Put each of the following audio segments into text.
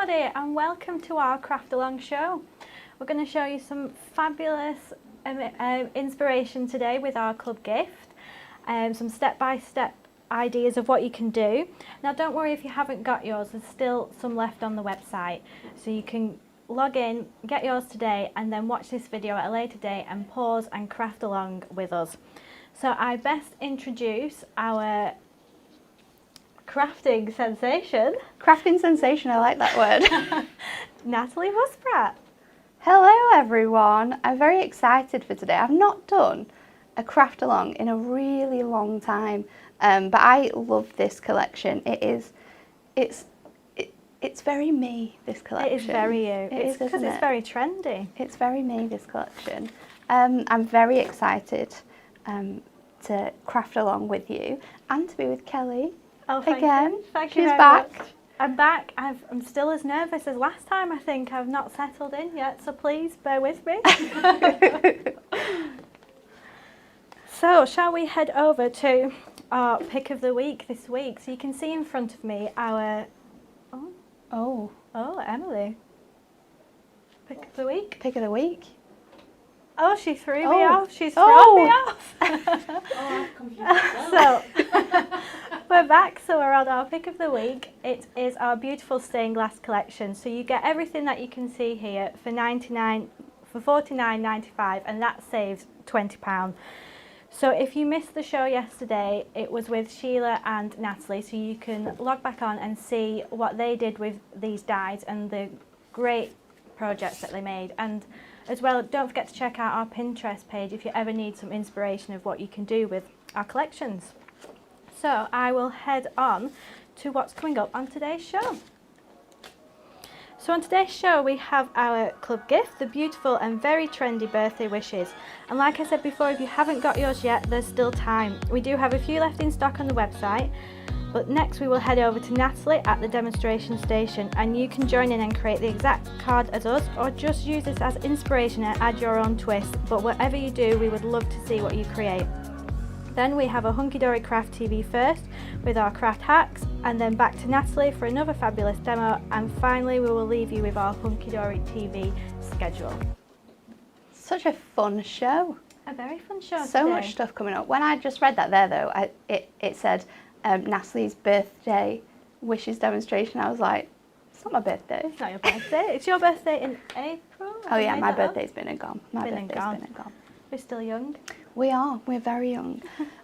everybody and welcome to our Craft Along show. We're going to show you some fabulous inspiration today with our club gift, some step-by-step ideas of what you can do. Now don't worry if you haven't got yours, there's still some left on the website, so you can log in, get yours today and then watch this video at a later date and pause and craft along with us. So I best introduce our crafting sensation. Crafting sensation, I like that word. Natalie Musprat. Hello everyone, I'm very excited for today. I've not done a craft along in a really long time, but I love this collection. It's very me, this collection. It is very you. It's because it's very trendy. It's very me, this collection. I'm very excited to craft along with you and to be with Kelly. Oh, thank again. You. Thank you She's very back. Much. I'm back. I'm still as nervous as last time. I think I've not settled in yet, so please bear with me. So, shall we head over to our pick of the week this week? So you can see in front of me our oh Emily. Pick of the week. Pick of the week. Oh, she threw me off. She's thrown me off. I'm confused. So, we're back. So we're on our pick of the week. It is our beautiful stained glass collection. So you get everything that you can see here for $49.95, and that saves £20. So if you missed the show yesterday, it was with Sheila and Natalie. So you can log back on and see what they did with these dies and the great projects that they made. And as well, don't forget to check out our Pinterest page if you ever need some inspiration of what you can do with our collections. So I will head on to what's coming up on today's show. So on today's show we have our club gift, the beautiful and very trendy birthday wishes. And like I said before, if you haven't got yours yet, there's still time. We do have a few left in stock on the website. But next we will head over to Natalie at the demonstration station, and you can join in and create the exact card as us, or just use this as inspiration and add your own twist. But whatever you do, we would love to see what you create. Then we have a Hunky-Dory Craft TV first with our craft hacks, and then back to Natalie for another fabulous demo, and finally we will leave you with our Hunky-Dory TV schedule. Such a fun show. A very fun show So today. much stuff coming up. When I just read that there though, it said Natalie's birthday wishes demonstration. I was like, it's not my birthday. It's not your birthday. It's your birthday in April. Oh yeah, my birthday's been and gone. My Been and birthday's gone. been and gone. We're still young. We are. We're very young.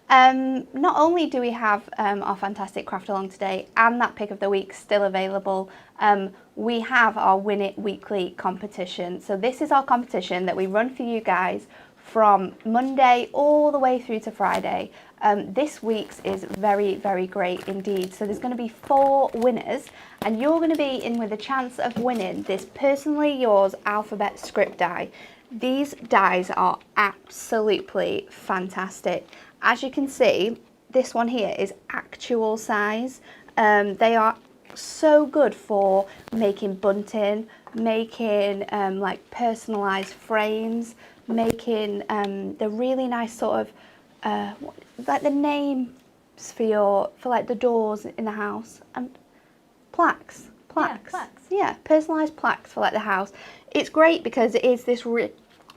Not only do we have our fantastic craft along today and that pick of the week still available, we have our Win It Weekly competition. So this is our competition that we run for you guys from Monday all the way through to Friday. This week's is very, very great indeed. So there's going to be 4 winners, and you're going to be in with a chance of winning this Personally Yours alphabet script die. These dies are absolutely fantastic. As you can see, this one here is actual size. They are so good for making bunting, making like personalised frames, making the really nice sort of like the names for like the doors in the house, and plaques. Yeah, plaques. Yeah, personalised plaques for like the house. It's great because it is this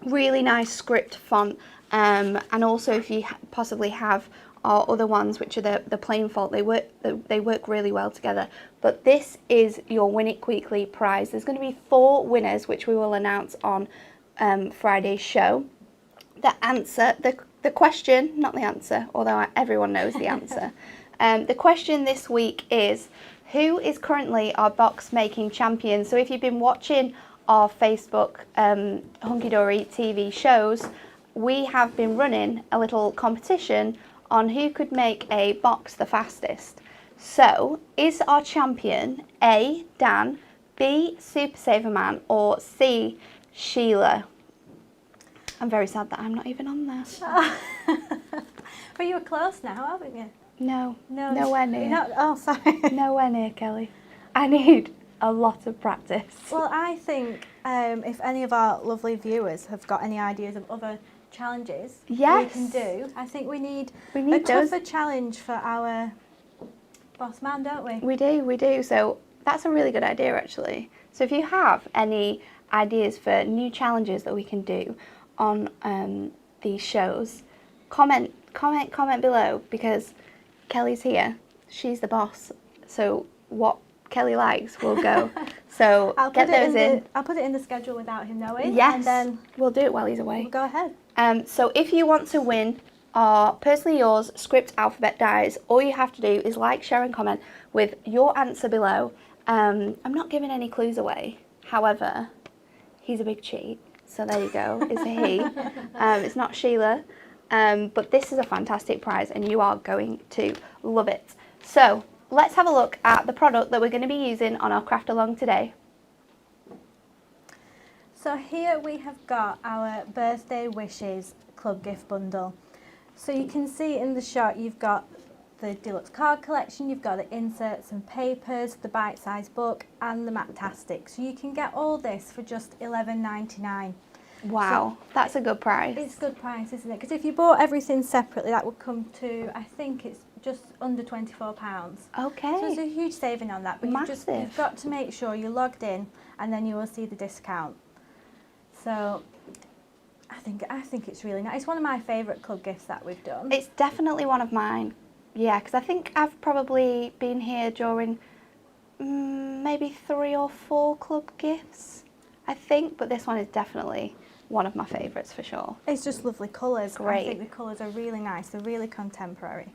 really nice script font, and also if you possibly have our other ones, which are the plain font, they work really well together. But this is your Win It Weekly prize. There's going to be 4 winners, which we will announce on Friday's show. The question, not the answer, although everyone knows the answer. The question this week is, who is currently our box making champion? So if you've been watching our Facebook Hunky-Dory TV shows, we have been running a little competition on who could make a box the fastest. So is our champion A, Dan, B, Super Saver Man, or C, Sheila? I'm very sad that I'm not even on there. But you were close now, haven't you? No, nowhere near. Oh, sorry. Nowhere near, Kelly. I need a lot of practice. Well, I think if any of our lovely viewers have got any ideas of other challenges we can do, I think we need a tougher challenge for our boss man, don't we? We do. So That's a really good idea, actually. So if you have any ideas for new challenges that we can do on these shows, comment below, because Kelly's here. She's the boss. So what Kelly likes will go. So get those in. I'll put it in the schedule without him knowing. Yes, and then we'll do it while he's away. We'll go ahead. So if you want to win our Personally Yours script alphabet dies, all you have to do is like, share and comment with your answer below. I'm not giving any clues away. However, he's a big cheat. So there you go, it's a he. It's not Sheila. But this is a fantastic prize and you are going to love it. So let's have a look at the product that we're going to be using on our craft along today. So here we have got our birthday wishes club gift bundle. So you can see in the shot you've got the deluxe card collection, you've got the inserts and papers, the bite-sized book and the Matastic. So you can get all this for just $11.99. Wow, so that's a good price. It's a good price, isn't it? Because if you bought everything separately, that would come to, I think it's just under £24. Okay. So it's a huge saving on that. But you've got to make sure you're logged in and then you will see the discount. So I think it's really nice. It's one of my favourite club gifts that we've done. It's definitely one of mine. Yeah, because I think I've probably been here during maybe 3 or 4 club gifts, I think. But this one is definitely one of my favourites for sure. It's just lovely colours. Great. I think the colours are really nice. They're really contemporary.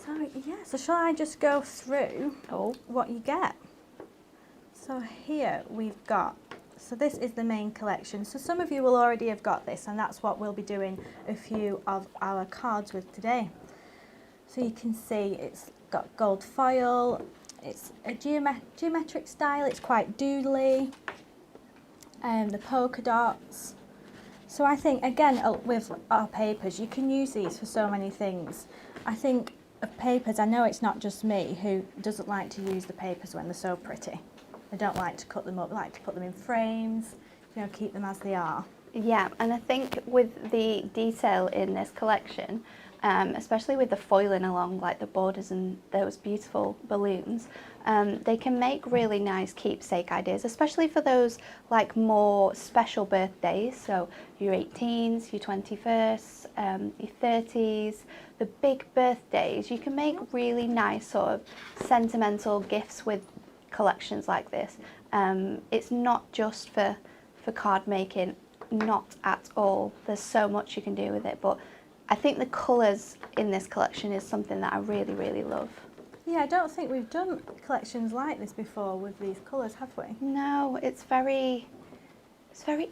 So yeah, so shall I just go through what you get? So here we've got, so this is the main collection. So some of you will already have got this, and that's what we'll be doing a few of our cards with today. So you can see it's got gold foil, it's a geometric style, it's quite doodly, and the polka dots. So I think, again, with our papers, you can use these for so many things. I think of papers, I know it's not just me who doesn't like to use the papers when they're so pretty. I don't like to cut them up, I like to put them in frames, you know, keep them as they are. Yeah, and I think with the detail in this collection, especially with the foiling along like the borders and those beautiful balloons, they can make really nice keepsake ideas, especially for those like more special birthdays. So your 18s, your 21st, your 30s, the big birthdays. You can make really nice sort of sentimental gifts with collections like this. It's not just for card making, not at all. There's so much you can do with it, but I think the colours in this collection is something that I really, really love. Yeah, I don't think we've done collections like this before with these colours, have we? No, it's very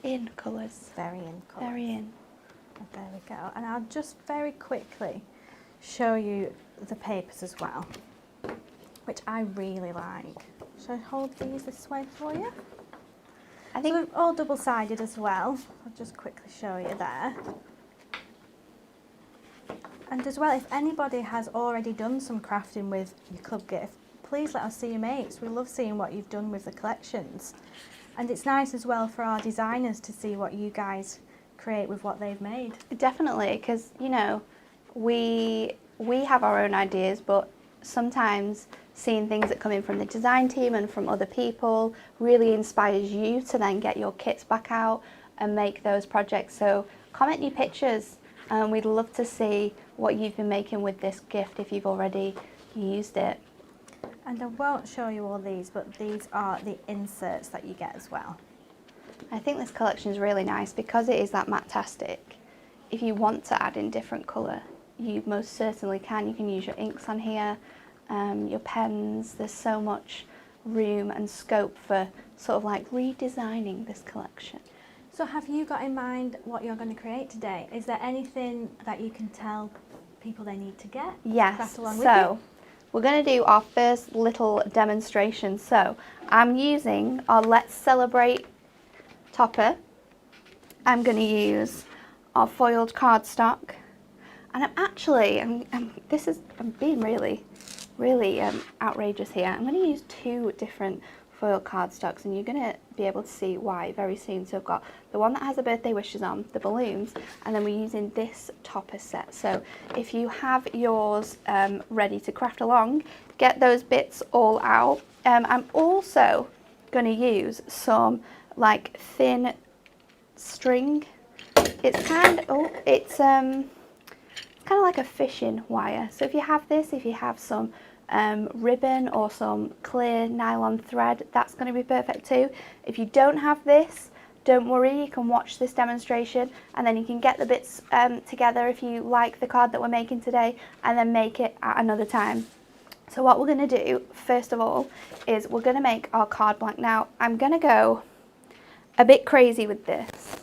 in colours. Very in colours. Very in. There we go. And I'll just very quickly show you the papers as well, which I really like. Should I hold these this way for you? I think so they're all double-sided as well. I'll just quickly show you there. And as well, if anybody has already done some crafting with your club gift, please let us see your mates. We love seeing what you've done with the collections. And it's nice as well for our designers to see what you guys create with what they've made. Definitely, because, you know, we have our own ideas, but sometimes seeing things that come in from the design team and from other people really inspires you to then get your kits back out and make those projects. So comment your pictures. We'd love to see what you've been making with this gift if you've already used it. And I won't show you all these, but these are the inserts that you get as well. I think this collection is really nice because it is that Matastic. If you want to add in different colour, you most certainly can. You can use your inks on here, your pens. There's so much room and scope for sort of like redesigning this collection. So have you got in mind what you're going to create today? Is there anything that you can tell people they need to get? Yes, so we're going to do our first little demonstration. So I'm using our Let's Celebrate topper. I'm going to use our foiled cardstock. And I'm being really outrageous here. I'm going to use 2 different foil cardstocks, and you're going to be able to see why very soon. So I've got the one that has the birthday wishes on, the balloons, and then we're using this topper set. So if you have yours ready to craft along, get those bits all out. I'm also going to use some like thin string. It's kind of like a fishing wire. So if you have this, if you have some ribbon or some clear nylon thread, that's going to be perfect too. If you don't have this, don't worry, you can watch this demonstration and then you can get the bits together if you like the card that we're making today, and then make it at another time. So what we're going to do first of all is we're going to make our card blank. Now I'm going to go a bit crazy with this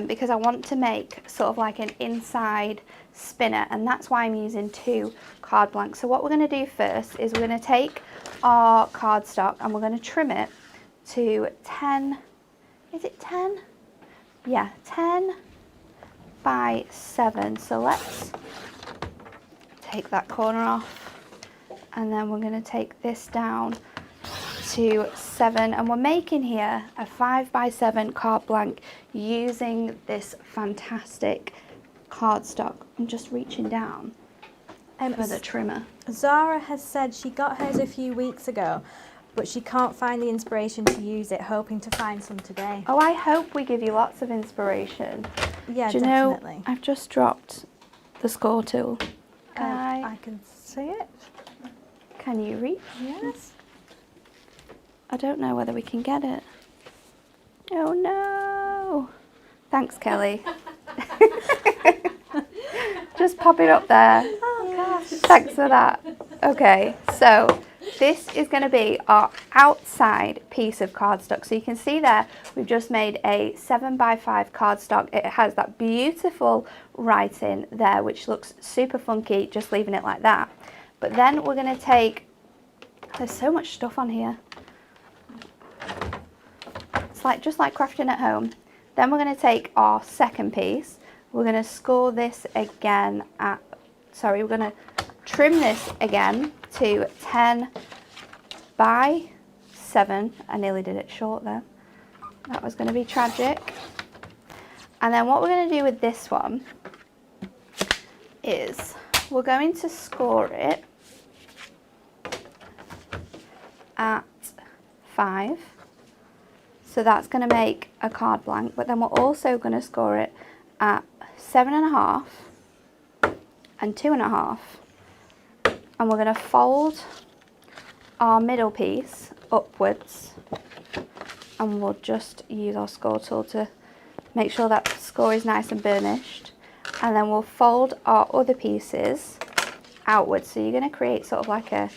because I want to make sort of like an inside spinner, and that's why I'm using 2 card blanks. So what we're going to do first is we're going to take our cardstock and we're going to trim it to 10, is it 10? Yeah, 10 by 7. So let's take that corner off, and then we're going to take this down to 7, and we're making here a 5 by 7 card blank using this fantastic cardstock. I'm just reaching down for the trimmer. Zara has said she got hers a few weeks ago, but she can't find the inspiration to use it, hoping to find some today. Oh, I hope we give you lots of inspiration. Yeah, Do you definitely. know, I've just dropped the score tool. I can see it. Can you reach? Yes. I don't know whether we can get it. Oh no! Thanks, Kelly. Just pop it up there. Oh gosh. Thanks for that. Okay, so this is going to be our outside piece of cardstock. So you can see there, we've just made a 7 by 5 cardstock. It has that beautiful writing there, which looks super funky, just leaving it like that. But then we're going to take, there's so much stuff on here. It's like just like crafting at home. Then we're going to take our second piece. We're going to score this again at, we're going to trim this again to 10 by 7. I nearly did it short there. That was going to be tragic. And then what we're going to do with this one is we're going to score it at 5. So that's going to make a card blank, but then we're also going to score it at 7.5 and 2.5. And we're going to fold our middle piece upwards, and we'll just use our score tool to make sure that score is nice and burnished. And then we'll fold our other pieces outwards. So you're going to create sort of like a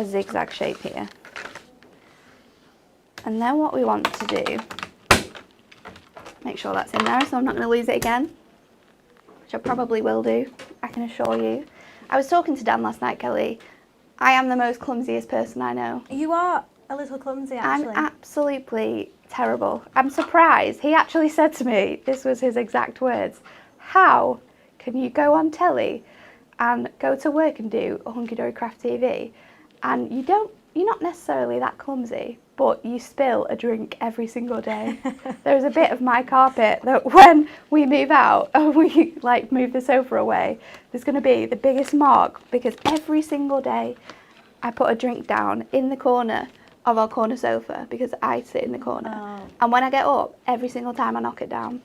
zigzag shape here. And then what we want to do, make sure that's in there so I'm not going to lose it again, which I probably will do, I can assure you. I was talking to Dan last night, Kelly. I am the most clumsiest person I know. You are a little clumsy, actually. I'm absolutely terrible. I'm surprised. He actually said to me, this was his exact words, how can you go on telly and go to work and do a Hunky-Dory Craft TV and you're not necessarily that clumsy, but you spill a drink every single day. There's a bit of my carpet that when we move out and we like move the sofa away, there's going to be the biggest mark because every single day I put a drink down in the corner of our corner sofa because I sit in the corner. Oh. And when I get up, every single time I knock it down.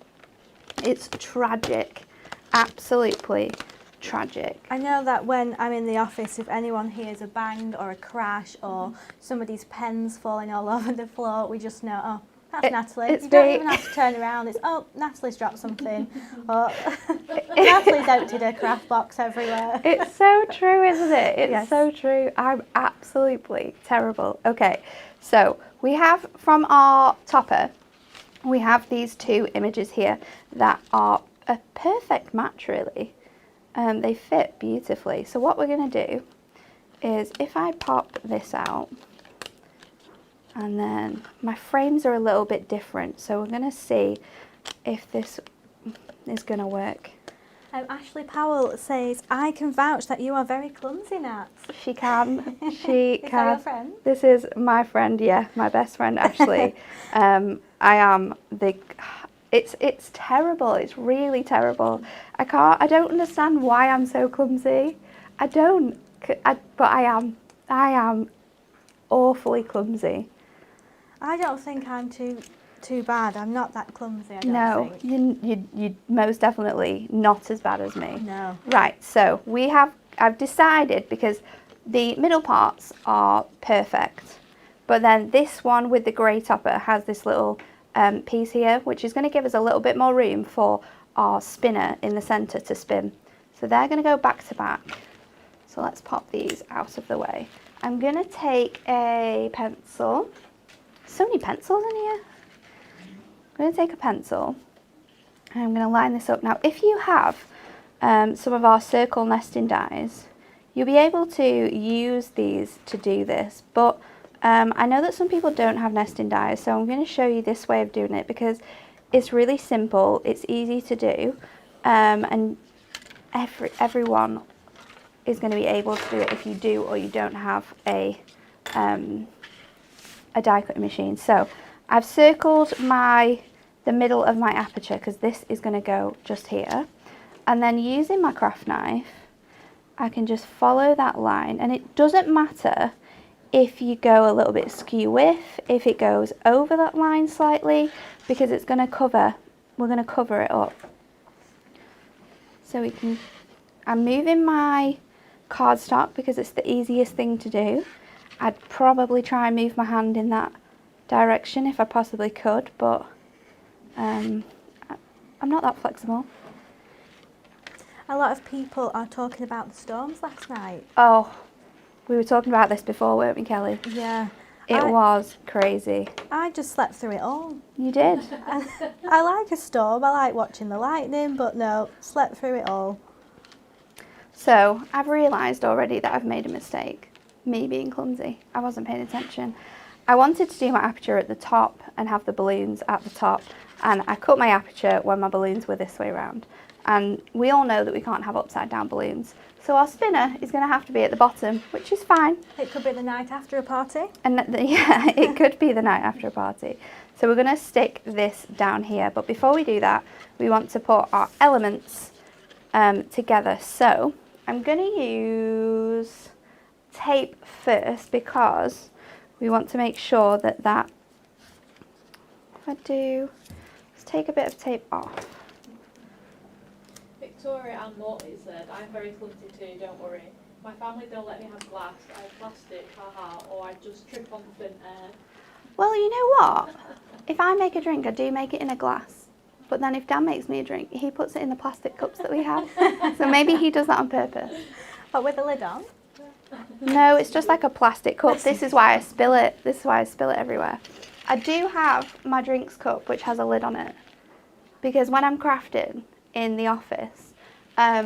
It's tragic, absolutely tragic. I know that when I'm in the office, if anyone hears a bang or a crash or somebody's pen's falling all over the floor, we just know, oh, that's Natalie. You don't even have to turn around. It's, oh, Natalie's dropped something. Or Natalie's emptied her craft box everywhere. It's so true, isn't it? It's Yes. so true. I'm absolutely terrible. Okay, so we have from our topper, we have these 2 images here that are a perfect match, really. They fit beautifully. So what we're going to do is if I pop this out, and then my frames are a little bit different, so we're going to see if this is going to work. Ashley Powell says, I can vouch that you are very clumsy, Nat. She can. She Is can. that your friend? This is my friend, yeah, my best friend, Ashley. I am the... It's terrible. It's really terrible. I don't understand why I'm so clumsy. I don't. But I am. I am awfully clumsy. I don't think I'm too bad. I'm not that clumsy, I don't think. You're most definitely not as bad as me. No. Right, so I've decided, because the middle parts are perfect, but then this one with the grey topper has this little piece here, which is going to give us a little bit more room for our spinner in the centre to spin. So they're going to go back to back. So let's pop these out of the way. I'm going to take a pencil. So many pencils in here. I'm going to take a pencil and I'm going to line this up. Now, if you have some of our circle nesting dies, you'll be able to use these to do this, but I know that some people don't have nesting dies, so I'm going to show you this way of doing it because it's really simple, it's easy to do, and everyone is going to be able to do it if you do or you don't have a die cutting machine. So I've circled the middle of my aperture because this is going to go just here, and then using my craft knife I can just follow that line, and it doesn't matter if you go a little bit skew width, if it goes over that line slightly, because it's going to cover, we're going to cover it up. So I'm moving my cardstock because it's the easiest thing to do. I'd probably try and move my hand in that direction if I possibly could, but I'm not that flexible. A lot of people are talking about the storms last night. Oh, we were talking about this before, weren't we, Kelly? Yeah. It was crazy. I just slept through it all. You did? I like a storm, I like watching the lightning, but no, slept through it all. So, I've realised already that I've made a mistake. Me being clumsy. I wasn't paying attention. I wanted to do my aperture at the top and have the balloons at the top, and I cut my aperture when my balloons were this way around. And we all know that we can't have upside down balloons. So our spinner is going to have to be at the bottom, which is fine. It could be the night after a party. And yeah, it could be the night after a party. So we're going to stick this down here. But before we do that, we want to put our elements together. So I'm going to use tape first because we want to make sure that let's take a bit of tape off. Victoria and Morty said, I'm very clumsy too, don't worry. My family don't let me have glass, I have plastic, haha, or I just trip on the thin air. Well, you know what? If I make a drink, I do make it in a glass. But then if Dan makes me a drink, he puts it in the plastic cups that we have. So maybe he does that on purpose. But with the lid on? No, it's just like a plastic cup. This is why I spill it. This is why I spill it everywhere. I do have my drinks cup, which has a lid on it. Because when I'm crafting in the office, I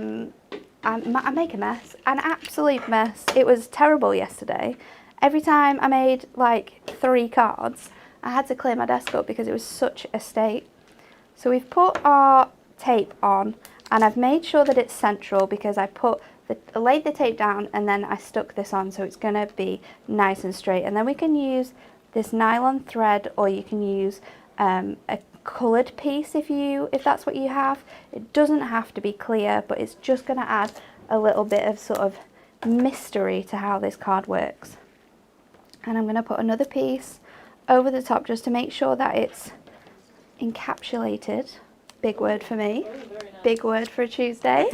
make a mess, an absolute mess. It was terrible yesterday. Every time I made like 3 cards, I had to clear my desk up because it was such a state. So we've put our tape on, and I've made sure that it's central because I laid the tape down and then I stuck this on, so it's going to be nice and straight. And then we can use this nylon thread, or you can use a coloured piece if that's what you have. It doesn't have to be clear, but it's just going to add a little bit of sort of mystery to how this card works. And I'm going to put another piece over the top just to make sure that it's encapsulated. Big word for me. Big word for a Tuesday.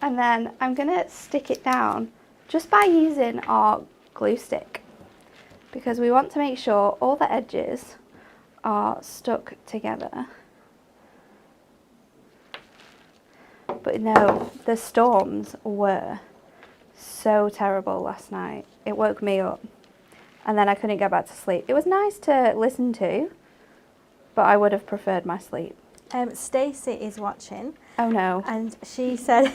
And then I'm going to stick it down just by using our glue stick, because we want to make sure all the edges are stuck together. But no, the storms were so terrible last night. It woke me up and then I couldn't go back to sleep. It was nice to listen to, but I would have preferred my sleep. Stacey is watching. Oh no. And she said,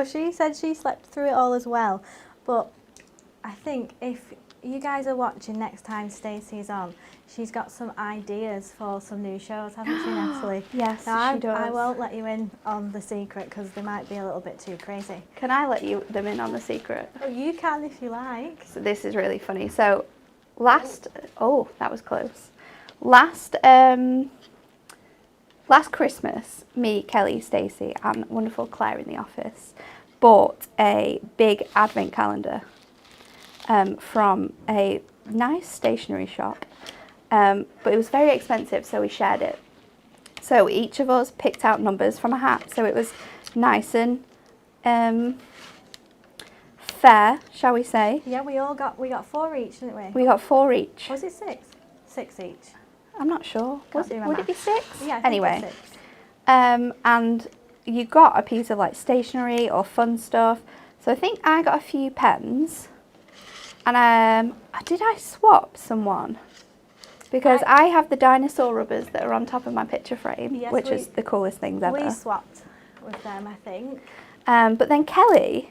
she slept through it all as well. But I think if you guys are watching next time Stacey's on, she's got some ideas for some new shows, haven't she, Natalie? Yes, Now, she does. I won't let you in on the secret because they might be a little bit too crazy. Can I let them in on the secret? Oh, you can if you like. So this is really funny. So oh, that was close. Last Christmas, me, Kelly, Stacey and wonderful Claire in the office bought a big advent calendar from a nice stationery shop, but it was very expensive, so we shared it. So each of us picked out numbers from a hat, so it was nice and fair, shall we say. Yeah, we got 4 each, didn't we? We got 4 each. Was it 6? 6 each. I'm not sure. Can't do my Would it be maths. 6? Yeah, I think anyway. it's 6. And you got a piece of like stationery or fun stuff. So I think I got a few pens. And did I swap someone? Because I have the dinosaur rubbers that are on top of my picture frame, Yes, which is the coolest things ever. We swapped with them, I think. But then Kelly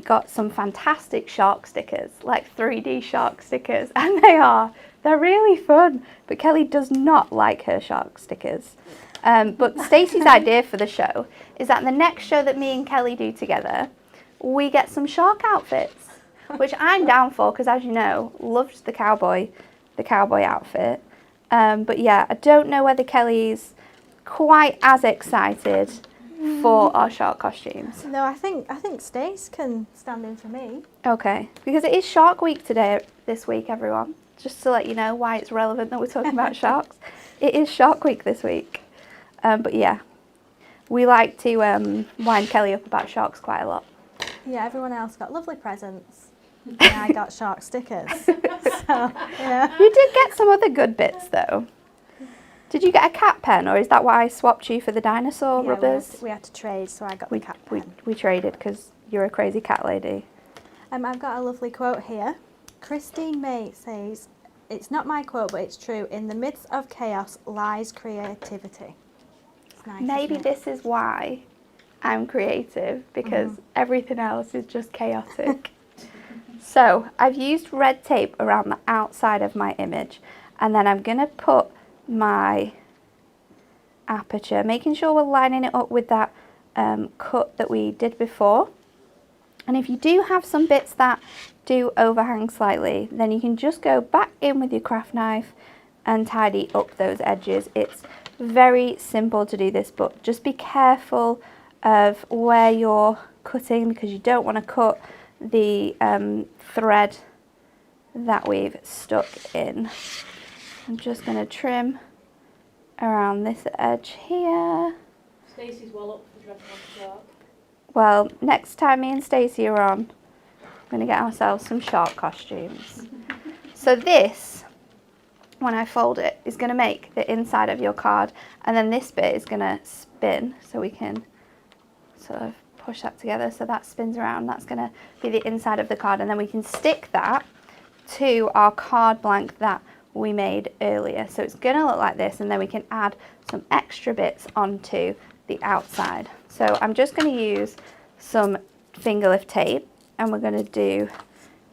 got some fantastic shark stickers, like 3D shark stickers, and they're really fun. But Kelly does not like her shark stickers. But Stacey's idea for the show is that the next show that me and Kelly do together, we get some shark outfits, which I'm down for because, as you know, loved the cowboy outfit. But yeah, I don't know whether Kelly's quite as excited for our shark costumes. No, I think Stace can stand in for me. Okay, because it is Shark Week this week, everyone. Just to let you know why it's relevant that we're talking about sharks. It is Shark Week this week. But yeah, we like to wind Kelly up about sharks quite a lot. Yeah, everyone else got lovely presents. And I got shark stickers. So, yeah. You did get some other good bits though. Did you get a cat pen, or is that why I swapped you for the dinosaur rubbers? We had to trade, so I got the cat pen. We traded because you're a crazy cat lady. I've got a lovely quote here. Christine May says, "It's not my quote, but it's true. In the midst of chaos lies creativity." It's nice, Maybe isn't it? this is why I'm creative, because everything else is just chaotic. So I've used red tape around the outside of my image, and then I'm going to put my aperture, making sure we're lining it up with that cut that we did before. And if you do have some bits that do overhang slightly, then you can just go back in with your craft knife and tidy up those edges. It's very simple to do this, but just be careful of where you're cutting, because you don't want to cut the thread that we've stuck in. I'm just going to trim around this edge here. Stacey's well up for dressing up a shark. Well, next time me and Stacey are on, I'm going to get ourselves some shark costumes. So this, when I fold it, is going to make the inside of your card, and then this bit is going to spin, so we can sort of push that together so that spins around. That's going to be the inside of the card, and then we can stick that to our card blank that we made earlier. So it's going to look like this, and then we can add some extra bits onto the outside. So I'm just going to use some finger lift tape, and we're going to do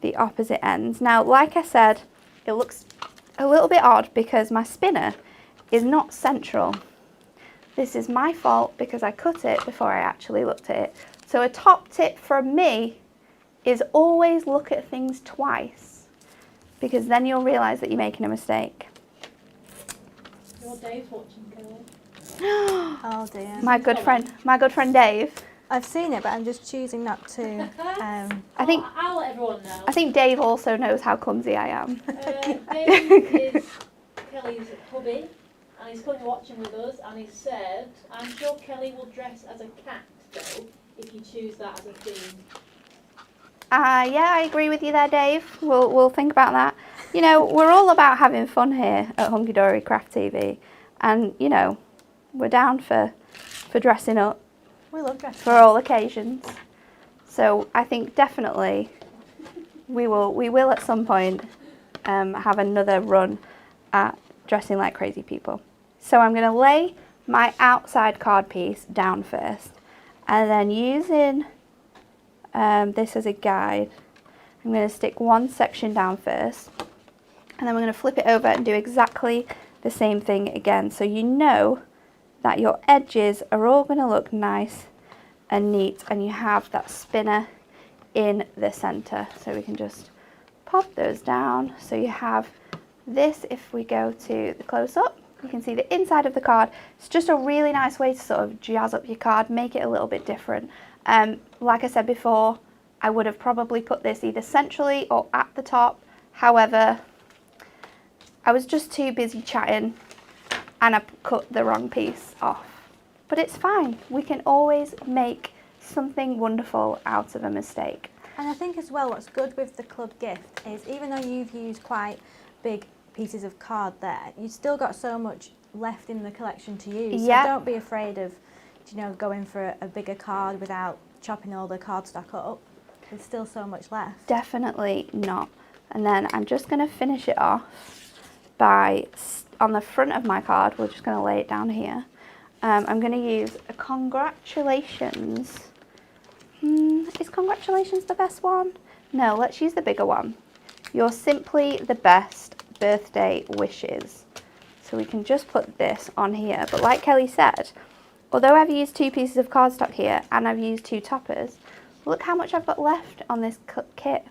the opposite ends. Now, like I said, it looks a little bit odd because my spinner is not central. This is my fault because I cut it before I actually looked at it. So a top tip from me is always look at things twice, because then you'll realise that you're making a mistake. Your Dave's watching, Kelly. Oh dear. My good friend Dave. I've seen it, but I'm just choosing not to. I think I'll let everyone know. I think Dave also knows how clumsy I am. Dave is Kelly's hubby, and he's coming watching with us, and he said, "I'm sure Kelly will dress as a cat, though, if you choose that as a theme." Yeah, I agree with you there, Dave. We'll think about that. You know, we're all about having fun here at Hunky-Dory Craft TV, and you know, we're down for dressing up We love dressing for all occasions. So I think definitely we will at some point have another run at dressing like crazy people. So I'm going to lay my outside card piece down first, and then using this as a guide, I'm going to stick one section down first, and then we're going to flip it over and do exactly the same thing again. So you know that your edges are all going to look nice and neat, and you have that spinner in the center. So we can just pop those down. So you have this. If we go to the close-up, you can see the inside of the card. It's just a really nice way to sort of jazz up your card, make it a little bit different. Like I said before, I would have probably put this either centrally or at the top. However, I was just too busy chatting and I cut the wrong piece off. But it's fine. We can always make something wonderful out of a mistake. And I think as well, what's good with the club gift is even though you've used quite big pieces of card there, you've still got so much left in the collection to use. Yeah. So don't be afraid of, you know, going for a bigger card without chopping all the cardstock up. There's still so much left. Definitely not. And then I'm just going to finish it off by, on the front of my card, we're just going to lay it down here. I'm going to use a congratulations. Is congratulations the best one? No, let's use the bigger one. You're simply the best, birthday wishes. So we can just put this on here. But like Kelly said, although I've used 2 pieces of cardstock here and I've used 2 toppers, look how much I've got left on this kit.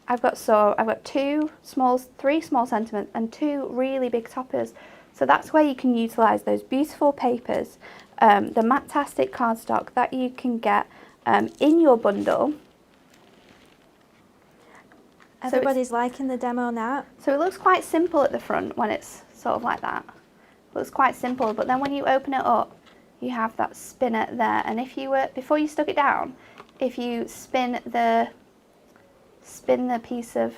I've got 3 small sentiments and 2 really big toppers. So that's where you can utilise those beautiful papers, the Matastic cardstock that you can get in your bundle. Everybody's liking the demo now. So it looks quite simple at the front when it's sort of like that. It looks quite simple, but then when you open it up, you have that spinner there. And if you were, before you stuck it down, if you spin the piece of,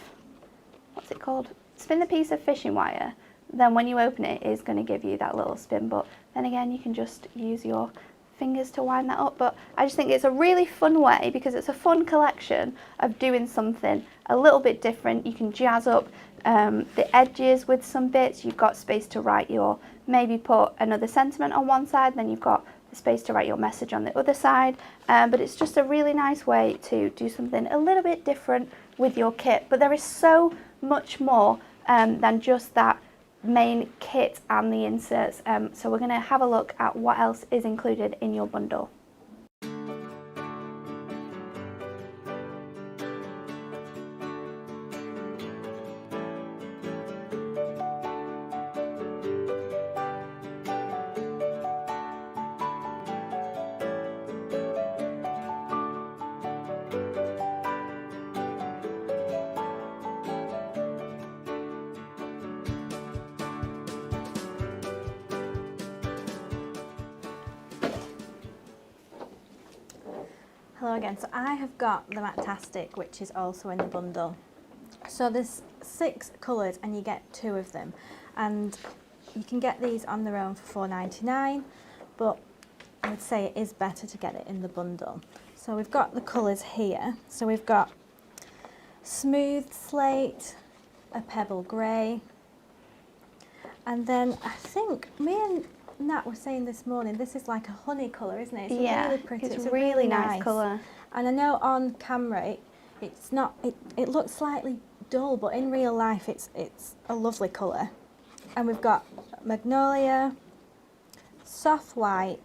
what's it called? Spin the piece of fishing wire, then when you open it, it's going to give you that little spin. But then again, you can just use your fingers to wind that up. But I just think it's a really fun way, because it's a fun collection of doing something a little bit different. You can jazz up the edges with some bits. You've got space to write your, maybe put another sentiment on one side, then you've got the space to write your message on the other side. But it's just a really nice way to do something a little bit different with your kit. But there is so much more than just that main kit and the inserts. So we're going to have a look at what else is included in your bundle. Hello again. So I have got the Matastic, which is also in the bundle. So there's 6 colours and you get 2 of them, and you can get these on their own for $4.99, but I would say it is better to get it in the bundle. So we've got the colours here. So we've got smooth slate, a pebble grey, and then I think me and Nat was saying this morning, this is like a honey colour, isn't it? It's really pretty. It's a really nice colour. And I know on camera it's not, it looks slightly dull, but in real life it's a lovely colour. And we've got magnolia, soft white,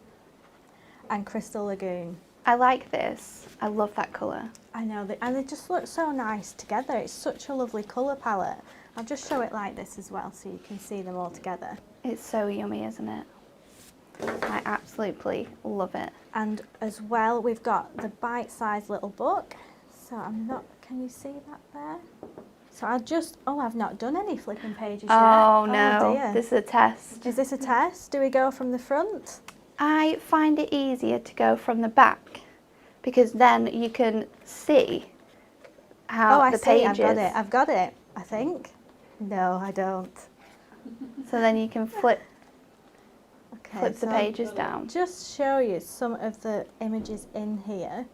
and crystal lagoon. I like this. I love that colour. I know, and they just look so nice together. It's such a lovely colour palette. I'll just show it like this as well so you can see them all together. It's so yummy, isn't it? I absolutely love it. And as well, we've got the bite-sized little book. So can you see that there? So I've not done any flipping pages yet. Oh no, oh dear. This is a test. Is this a test? Do we go from the front? I find it easier to go from the back, because then you can see how the pages. I've got it, I think. No, I don't. So then you can flip Okay, the pages down. Just show you some of the images in here.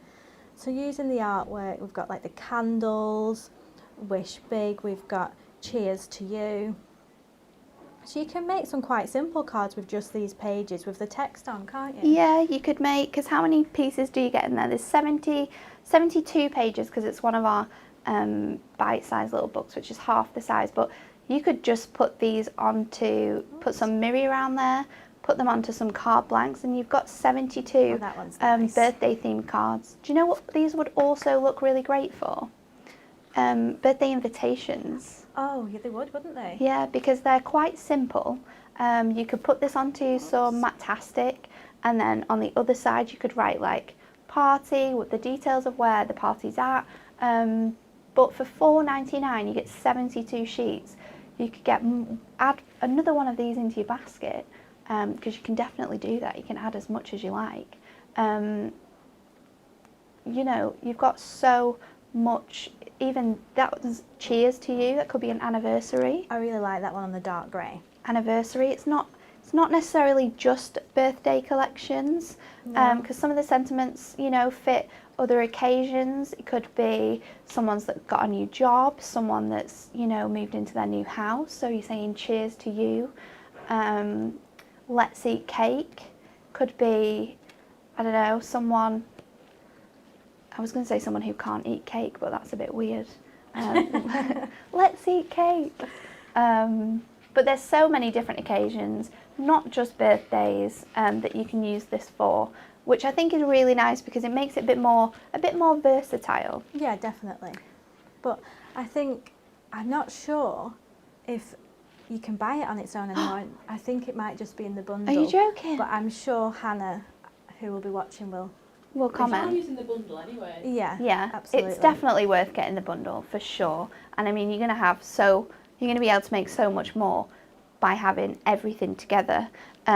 So using the artwork, we've got like the candles, wish big, we've got cheers to you. So you can make some quite simple cards with just these pages with the text on, can't you? Yeah, you could make, because how many pieces do you get in there? There's 72 pages, because it's one of our bite-sized little books, which is half the size, but you could just put these onto, put some mirri around there, put them onto some card blanks, and you've got 72 that one's nice. birthday themed cards. Do you know what these would also look really great for? Birthday invitations. Oh, yeah, they would, wouldn't they? Yeah, because they're quite simple. You could put this onto some Matastic, and then on the other side you could write like party with the details of where the party's at. But for $4.99 you get 72 sheets. You could add another one of these into your basket, because you can definitely do that. You can add as much as you like. You know, you've got so much. Even that was cheers to you. That could be an anniversary. I really like that one on the dark grey. Anniversary. It's not necessarily just birthday collections, because some of the sentiments, you know, fit other occasions. It could be someone's that got a new job, someone that's, you know, moved into their new house, so you're saying cheers to you. Let's eat cake. Could be, I don't know, someone, I was going to say someone who can't eat cake, but that's a bit weird. Let's eat cake. But there's so many different occasions, not just birthdays, that you can use this for, which I think is really nice because it makes it a bit more versatile. Yeah, definitely. But I think, I'm not sure if you can buy it on its own anymore. I think it might just be in the bundle. Are you joking? But I'm sure Hannah, who will be watching, will We'll I'm comment. using the bundle anyway. Yeah, absolutely. It's definitely worth getting the bundle for sure. And I mean, you're going to be able to make so much more by having everything together. Like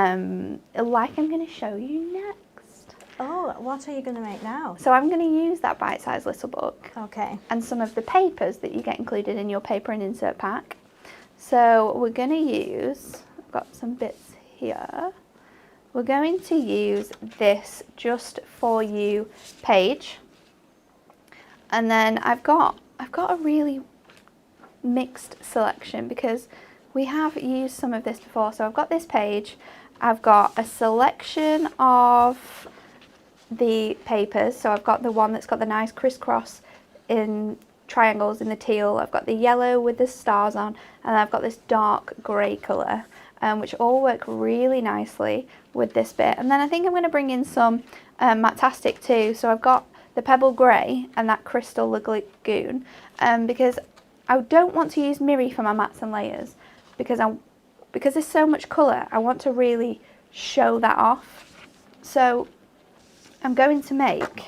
I'm going to show you next. Oh, what are you going to make now? So I'm going to use that bite-sized little book Okay. and some of the papers that you get included in your paper and insert pack. So we're going to use, I've got some bits here. We're going to use this Just For You page. And then I've got a really mixed selection because we have used some of this before. So I've got this page, I've got a selection of the papers. So I've got the one that's got the nice crisscross in triangles in the teal, I've got the yellow with the stars on, and I've got this dark grey colour, which all work really nicely with this bit. And then I think I'm going to bring in some Matastic too. So I've got the Pebble Grey and that Crystal Lagoon, because I don't want to use mirri for my mats and layers, because there's so much colour, I want to really show that off. So I'm going to make,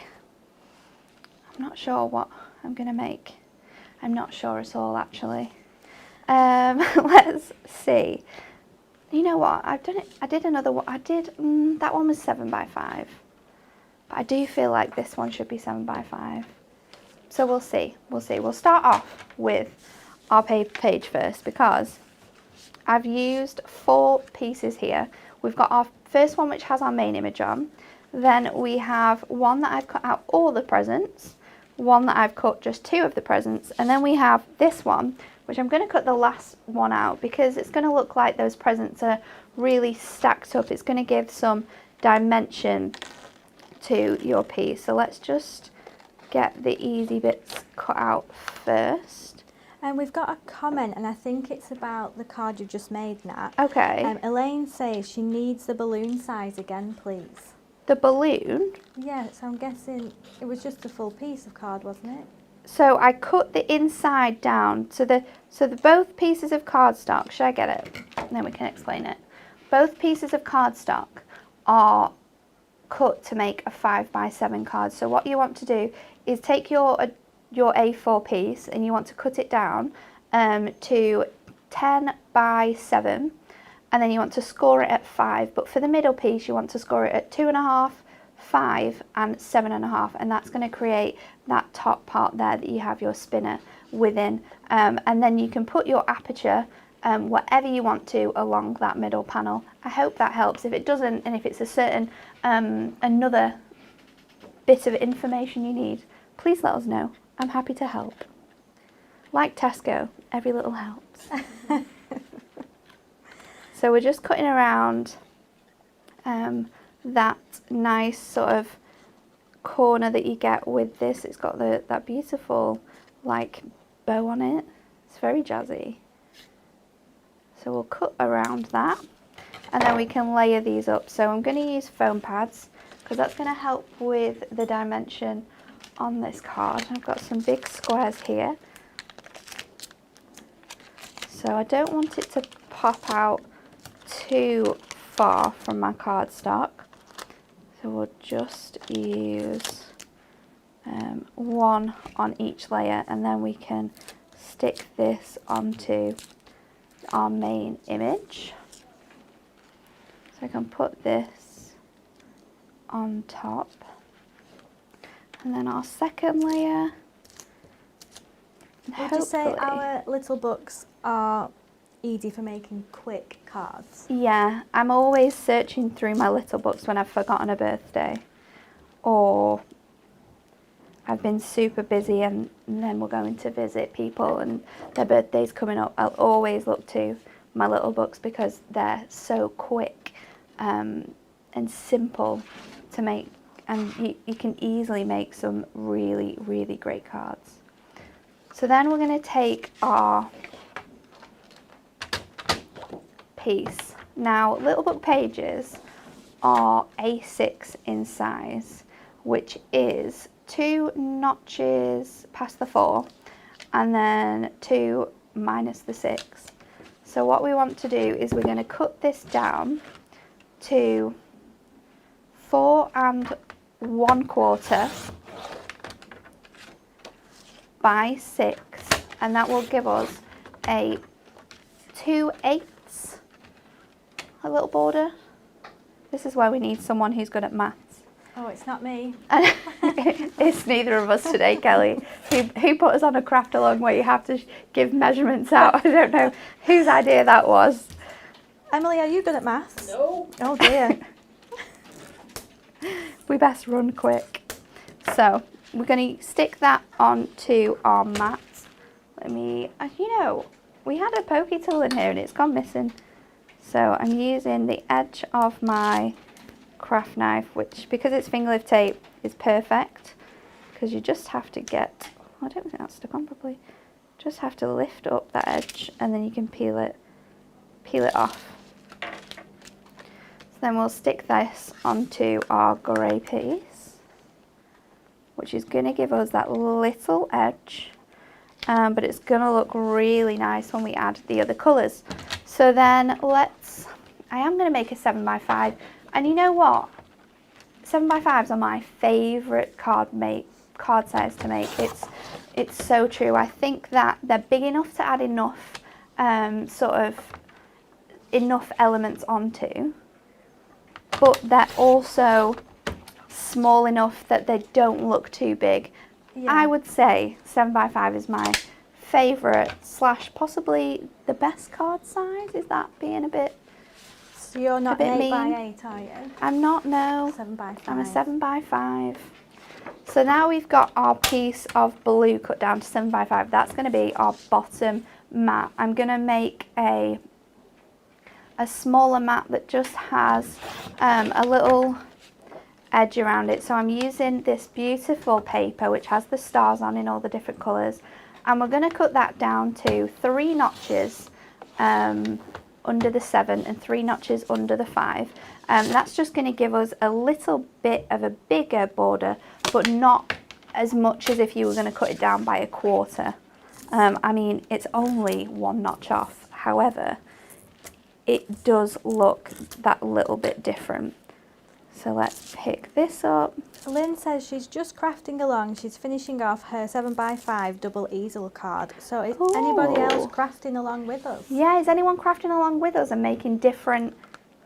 I'm not sure what I'm going to make. I'm not sure at all actually. Let's see. You know what, I've done it, I did another one, that one was 7x5. But I do feel like this one should be 7x5. So we'll see. We'll start off with our paper page first because I've used 4 pieces here. We've got our first one which has our main image on. Then we have one that I've cut out all the presents, one that I've cut just 2 of the presents, and then we have this one, which I'm going to cut the last one out because it's going to look like those presents are really stacked up. It's going to give some dimension to your piece. So let's just get the easy bits cut out first. And we've got a comment, and I think it's about the card you've just made, Nat. Okay. Elaine says she needs the balloon size again, please. The balloon? Yeah, so I'm guessing it was just a full piece of card, wasn't it? So I cut the inside down. So the both pieces of cardstock, should I get it? And then we can explain it. Both pieces of cardstock are cut to make a 5x7 card. So what you want to do is take your A4 piece and you want to cut it down to 10x7, and then you want to score it at 5. But for the middle piece, you want to score it at 2.5, 5 and 7.5, and that's going to create that top part there that you have your spinner within, and then you can put your aperture whatever you want to along that middle panel. I hope that helps. If it doesn't, and if it's a certain another bit of information you need, please let us know. I'm happy to help. Like Tesco, every little helps. So we're just cutting around that nice sort of corner that you get with this. It's got that beautiful like bow on it. It's very jazzy. So we'll cut around that, and then we can layer these up. So I'm going to use foam pads because that's going to help with the dimension on this card. I've got some big squares here, so I don't want it to pop out too far from my cardstock. So we'll just use one on each layer, and then we can stick this onto our main image. So I can put this on top, and then our second layer. Would you say our little books are easy for making quick cards? Yeah, I'm always searching through my little books when I've forgotten a birthday, or I've been super busy and then we're going to visit people and their birthday's coming up. I'll always look to my little books because they're so quick and simple to make, and you can easily make some really, really great cards. So then we're going to take our piece. Now, little book pages are A6 in size, which is 2 notches past the 4 and then 2 minus the 6. So what we want to do is we're going to cut this down to 4 1/4 by 6, and that will give us a 2/8, a little border. This is where we need someone who's good at maths. Oh, it's not me. It's neither of us today, Kelly. Who put us on a craft along where you have to give measurements out? I don't know whose idea that was. Emily, are you good at maths? No. Oh dear. We best run quick. So we're going to stick that onto our mat. We had a pokey tool in here and it's gone missing. So I'm using the edge of my craft knife, which, because it's finger lift tape, is perfect, because you just have to get, I don't think that's stuck on properly, just have to lift up that edge and then you can peel it off. So then we'll stick this onto our grey piece, which is going to give us that little edge, but it's going to look really nice when we add the other colours. So then I am going to make a 7x5. And you know what? 7x5s are my favourite card size to make. It's so true. I think that they're big enough to add enough enough elements onto, but they're also small enough that they don't look too big. Yeah. I would say 7x5 is my favourite / possibly the best card size. Is that being a bit? So you're not an 8x8, are you? I'm not, no. 7x5. I'm a 7x5. So now we've got our piece of blue cut down to 7x5. That's going to be our bottom mat. I'm going to make a smaller mat that just has a little edge around it. So I'm using this beautiful paper which has the stars on in all the different colours, and we're going to cut that down to 3 notches under the 7 and 3 notches under the 5. That's just going to give us a little bit of a bigger border, but not as much as if you were going to cut it down by 1/4. I mean, it's only 1 notch off. However, it does look that little bit different. So let's pick this up. Lynn says she's just crafting along. She's finishing off her 7x5 double easel card. So is anybody else crafting along with us? Yeah, is anyone crafting along with us and making different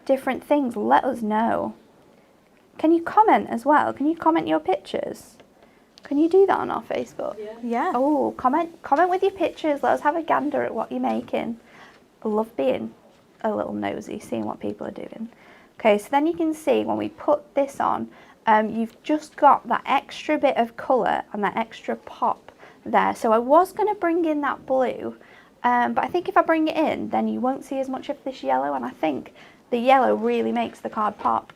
things? Let us know. Can you comment as well? Can you comment your pictures? Can you do that on our Facebook? Yeah. Oh, comment with your pictures. Let us have a gander at what you're making. I love being a little nosy, seeing what people are doing. Okay, so then you can see when we put this on, you've just got that extra bit of colour and that extra pop there. So I was going to bring in that blue, but I think if I bring it in, then you won't see as much of this yellow, and I think the yellow really makes the card pop.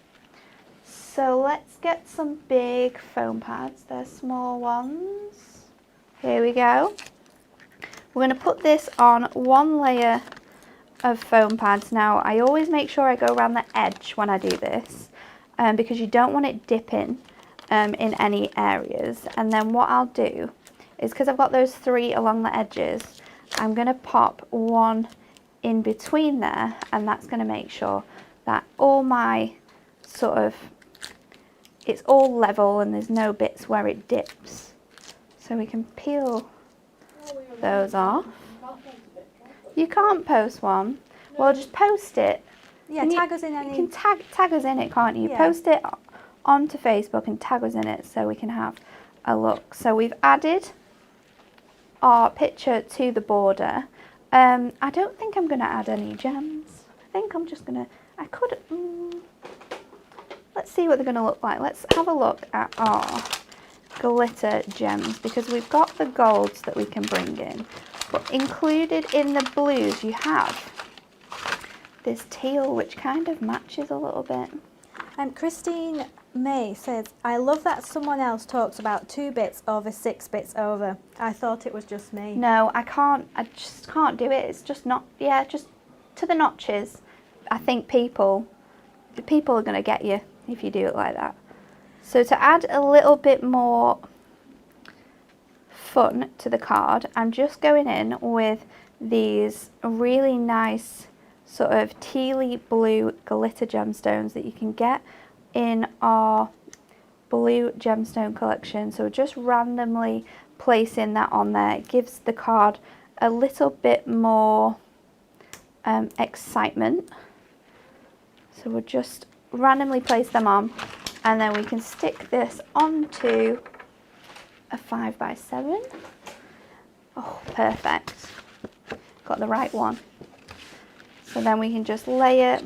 So let's get some big foam pads. They're small ones. Here we go. We're going to put this on one layer of foam pads. Now, I always make sure I go around the edge when I do this, because you don't want it dipping in any areas. And then what I'll do is, because I've got those 3 along the edges, I'm going to pop one in between there, and that's going to make sure that all my sort of, it's all level and there's no bits where it dips. So we can peel those off. You can't post one. Well, just post it. Yeah, tag us in any. You can tag us in it, can't you? Yeah. Post it onto Facebook and tag us in it so we can have a look. So we've added our picture to the border. I don't think I'm going to add any gems. I think I'm just going to, let's see what they're going to look like. Let's have a look at our glitter gems, because we've got the golds that we can bring in. But included in the blues, you have this teal, which kind of matches a little bit. Christine May says, I love that someone else talks about 2 bits over 6 bits over. I thought it was just me. No, I just can't do it. It's just not, just to the notches. I think people are going to get you if you do it like that. So to add a little bit more fun to the card, I'm just going in with these really nice sort of tealy blue glitter gemstones that you can get in our blue gemstone collection. So just randomly placing that on there, it gives the card a little bit more excitement. So we'll just randomly place them on, and then we can stick this onto a 5x7. Oh, perfect. Got the right one. So then we can just layer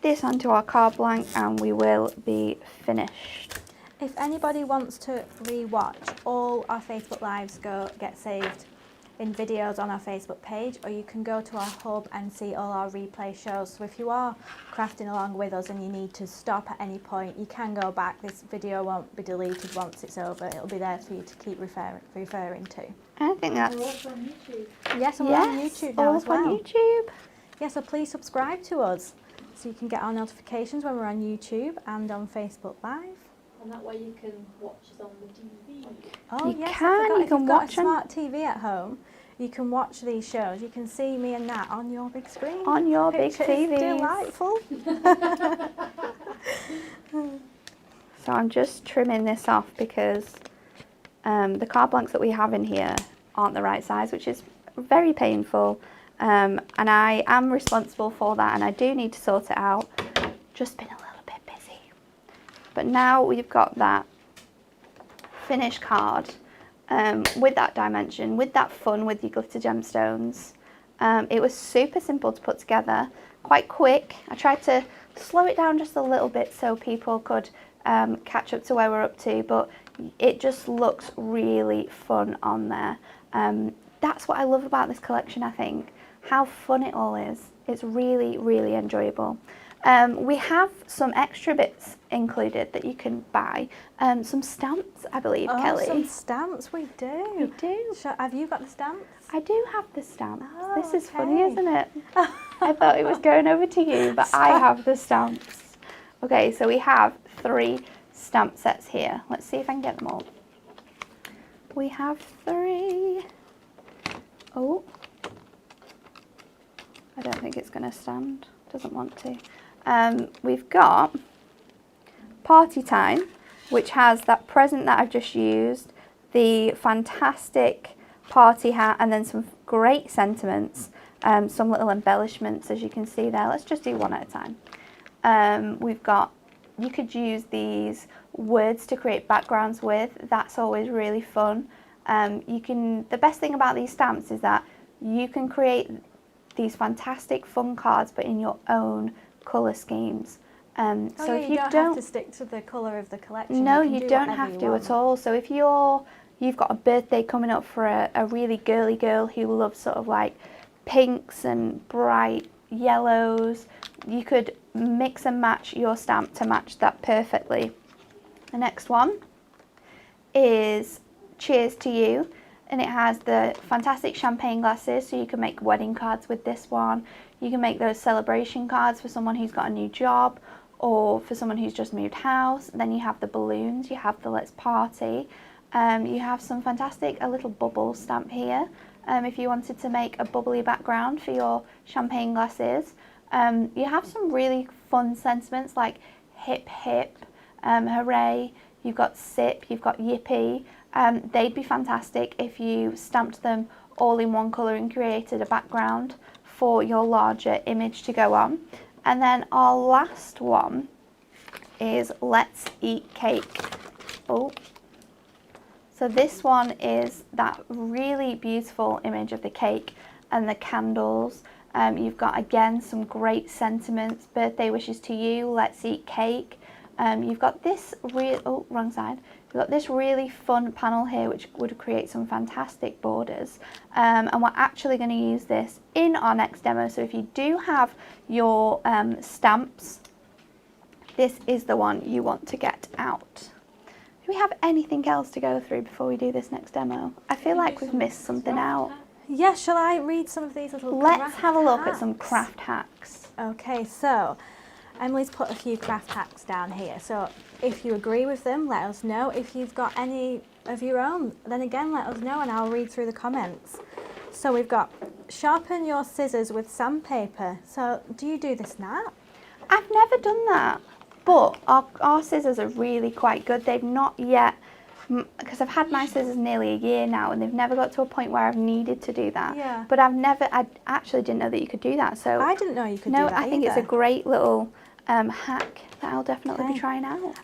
this onto our card blank and we will be finished. If anybody wants to re-watch, all our Facebook Lives get saved in videos on our Facebook page, or you can go to our hub and see all our replay shows. So if you are crafting along with us and you need to stop at any point, you can go back. This video won't be deleted once it's over. It'll be there for you to keep referring to. I think that's... We're also on YouTube. Yes, and we're on YouTube now as well. On YouTube. Yeah, so please subscribe to us so you can get our notifications when we're on YouTube and on Facebook Live. And that way you can watch us on the TV. Oh, You yes, can, I forgot. you If can you've got watch a 'em. smart TV at home, you can watch these shows. You can see me and Nat on your big screen. On your big Pictures, TVs. delightful. So I'm just trimming this off because the card blanks that we have in here aren't the right size, which is very painful. And I am responsible for that, and I do need to sort it out. Just been a little bit busy. But now we've got that finished card with that dimension, with that fun with your glitter gemstones. It was super simple to put together, quite quick. I tried to slow it down just a little bit so people could catch up to where we're up to, but it just looks really fun on there. That's what I love about this collection, I think, how fun it all is. It's really, really enjoyable. We have some extra bits included that you can buy. Some stamps, I believe, Kelly. Some stamps, we do. We do. Have you got the stamps? I do have the stamps. Oh, This is funny, okay. isn't it? I thought it was going over to you, but I have the stamps. Okay, so we have 3 stamp sets here. Let's see if I can get them all. We have 3. Oh, I don't think it's going to stand. Doesn't want to. We've got Party Time, which has that present that I've just used, the fantastic party hat, and then some great sentiments, some little embellishments as you can see there. Let's just do one at a time. We've got, you could use these words to create backgrounds with. That's always really fun. The best thing about these stamps is that you can create these fantastic fun cards, but in your own colour schemes. So if you don't have to stick to the colour of the collection. no, can you do don't whatever have you to want. at all. So if you've got a birthday coming up for a really girly girl who loves sort of like pinks and bright yellows, you could mix and match your stamp to match that perfectly. The next one is Cheers to You, and it has the fantastic champagne glasses, so you can make wedding cards with this one. You can make those celebration cards for someone who's got a new job or for someone who's just moved house. Then you have the balloons, you have the Let's Party. You have some fantastic, a little bubble stamp here. If you wanted to make a bubbly background for your champagne glasses. You have some really fun sentiments like hip hip, hooray, you've got sip, you've got yippee. They'd be fantastic if you stamped them all in one colour and created a background for your larger image to go on. And then our last one is Let's Eat Cake. Oh, so this one is that really beautiful image of the cake and the candles. You've got again some great sentiments, birthday wishes to you, let's eat cake. You've got this wrong side. You've got this really fun panel here which would create some fantastic borders, and we're actually going to use this in our next demo. So if you do have your stamps, this is the one you want to get out. Do we have anything else to go through before we do this next demo? I feel like we've missed something out. Yeah, shall I read some of these little Let's have a look at some craft hacks. Okay, so Emily's put a few craft hacks down here. So if you agree with them, let us know. If you've got any of your own, then again, let us know and I'll read through the comments. So we've got sharpen your scissors with sandpaper. So do you do this, Nat? I've never done that, but our scissors are really quite good. They've not yet, because I've had my scissors nearly a year now and they've never got to a point where I've needed to do that. Yeah. But I actually didn't know that you could do that. So I didn't know you could do that I think either. it's a great little hack that I'll definitely be trying out.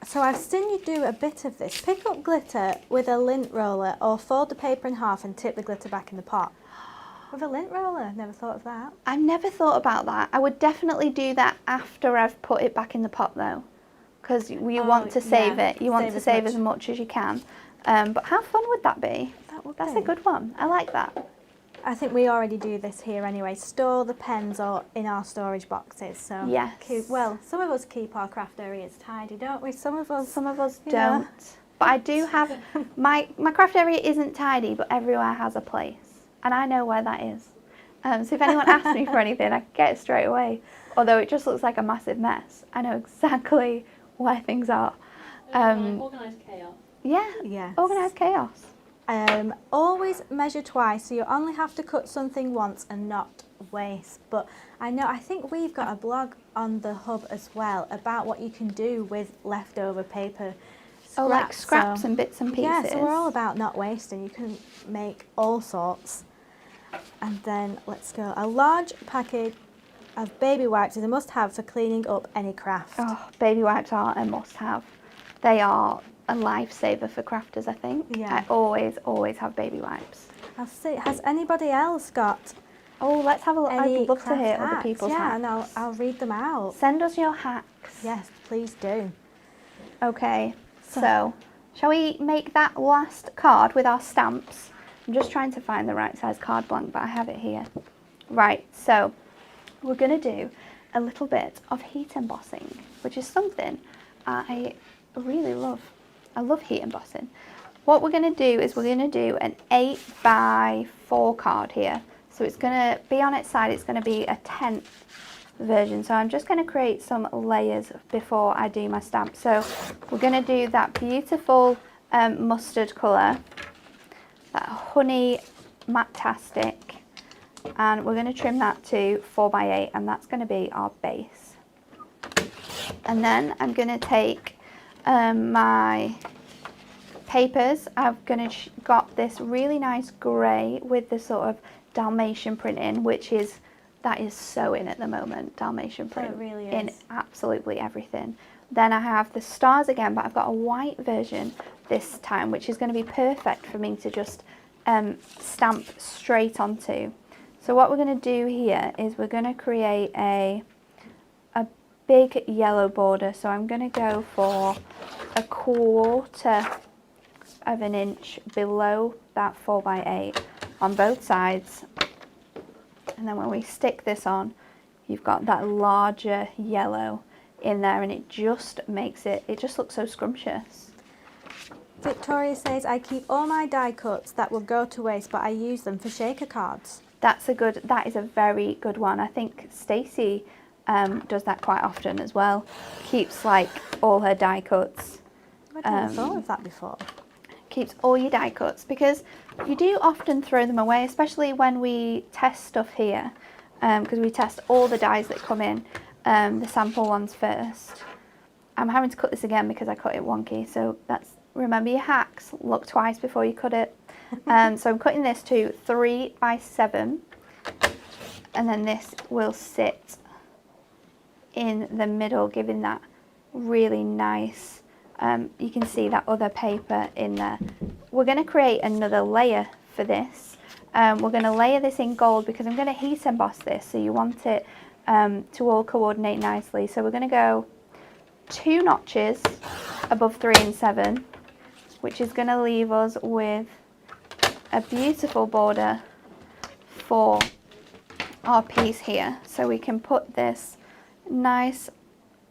So I've seen you do a bit of this. Pick up glitter with a lint roller or fold the paper in half and tip the glitter back in the pot. With a lint roller, never thought of that. I've never thought about that. I would definitely do that after I've put it back in the pot though, because you want to save it. You want to save as much as you can. But how fun would that be? That's a good one. I like that. I think we already do this here anyway. Store the pens or in our storage boxes. So yes. Well, some of us keep our craft areas tidy, don't we? Some of us don't. But I do have my craft area isn't tidy, but everywhere has a place, and I know where that is. So if anyone asks me for anything, I get it straight away. Although it just looks like a massive mess, I know exactly where things are. Organised chaos. Yeah. Yes. Organised chaos. Always measure twice, so you only have to cut something once and not waste. But I think we've got a blog on the hub as well about what you can do with leftover paper scraps. Oh, like scraps and bits and pieces. Yeah, so we're all about not wasting. You can make all sorts. And then let's go. A large package of baby wipes is a must-have for cleaning up any craft. Oh, baby wipes are a must-have. They are a lifesaver for crafters, I think. Yeah. I always have baby wipes. I'll see. Has anybody else got? Oh, let's have a look. I'd love to hear other people's hacks. Yeah, and I'll read them out. Send us your hacks. Yes, please do. Okay, so shall we make that last card with our stamps? I'm just trying to find the right size card blank, but I have it here. Right, so we're going to do a little bit of heat embossing, which is something I really love. I love heat embossing. What we're going to do is we're going to do an 8x4 card here. So it's going to be on its side, it's going to be a 10th version. So I'm just going to create some layers before I do my stamp. So we're going to do that beautiful mustard colour, that honey matte-tastic, and we're going to trim that to 4x8, and that's going to be our base. And then I'm going to take my papers. I've got this really nice grey with the sort of Dalmatian print in, that is so in at the moment, Dalmatian print. It really is. In absolutely everything. Then I have the stars again, but I've got a white version this time, which is going to be perfect for me to just stamp straight onto. So what we're going to do here is we're going to create a big yellow border. So I'm going to go for 1/4 of an inch below that 4x8 on both sides. And then when we stick this on, you've got that larger yellow in there, and it just makes it just looks so scrumptious. Victoria says, I keep all my die cuts that will go to waste, but I use them for shaker cards. That is a very good one. I think Stacey does that quite often as well. Keeps like all her die cuts. I never thought of that before. Keeps all your die cuts, because you do often throw them away, especially when we test stuff here, because we test all the dies that come in, the sample ones first. I'm having to cut this again because I cut it wonky, so remember your hacks, look twice before you cut it. So I'm cutting this to 3 by 7, and then this will sit in the middle, giving that really nice, you can see that other paper in there. We're going to create another layer for this. We're going to layer this in gold because I'm going to heat emboss this, so you want it to all coordinate nicely. So we're going to go 2 notches above 3 and 7, which is going to leave us with a beautiful border for our piece here. So we can put this nice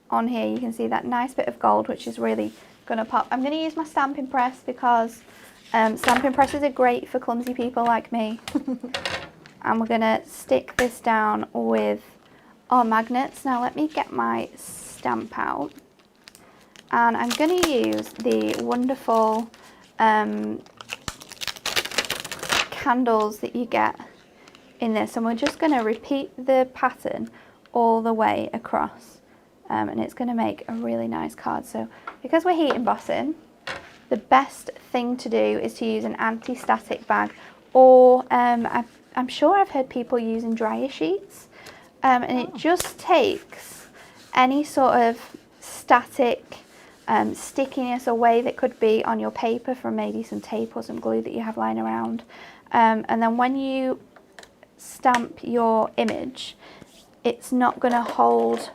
on here. You can see that nice bit of gold, which is really going to pop. I'm going to use my stamping press because stamping presses are great for clumsy people like me. And we're going to stick this down with our magnets. Now let me get my stamp out. And I'm going to use the wonderful candles that you get in this. And we're just going to repeat the pattern all the way across. And it's going to make a really nice card. So because we're heat embossing, the best thing to do is to use an anti-static bag, or I'm sure I've heard people using dryer sheets. And it just takes any sort of static stickiness away that could be on your paper from maybe some tape or some glue that you have lying around. And then when you stamp your image, it's not going to hold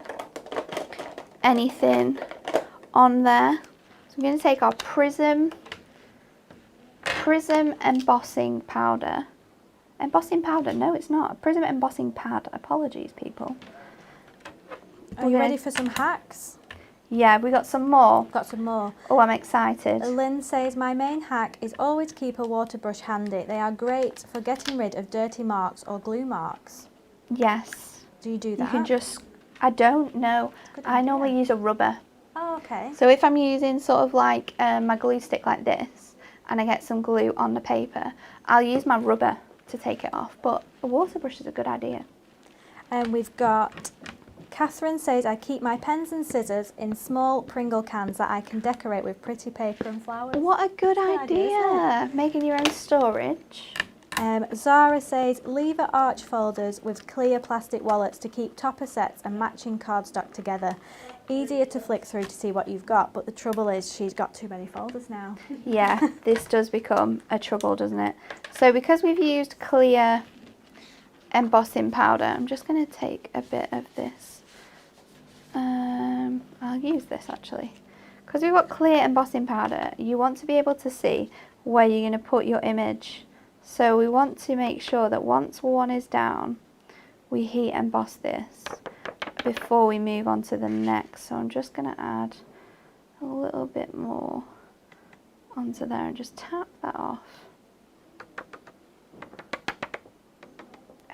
anything on there. So I'm going to take our Prism embossing powder. Embossing powder? No, it's not. A Prism embossing pad. Apologies, people. Are you ready for some hacks? Yeah, we got some more. Got some more. Oh, I'm excited. Lynn says, my main hack is always keep a water brush handy. They are great for getting rid of dirty marks or glue marks. Yes. Do you do that? You can just, I don't know. I normally use a rubber. Oh, okay. So if I'm using sort of like my glue stick like this, and I get some glue on the paper, I'll use my rubber to take it off. But a water brush is a good idea. And we've got Catherine says, I keep my pens and scissors in small Pringle cans that I can decorate with pretty paper and flowers. What a good idea. Making your own storage. Zara says, lever arch folders with clear plastic wallets to keep topper sets and matching cardstock together. Easier to flick through to see what you've got, but the trouble is she's got too many folders now. Yeah, this does become a trouble, doesn't it? So because we've used clear embossing powder, I'm just going to take a bit of this. I'll use this actually. Because we've got clear embossing powder, you want to be able to see where you're going to put your image. So we want to make sure that once one is down, we heat emboss this before we move on to the next. So I'm just going to add a little bit more onto there and just tap that off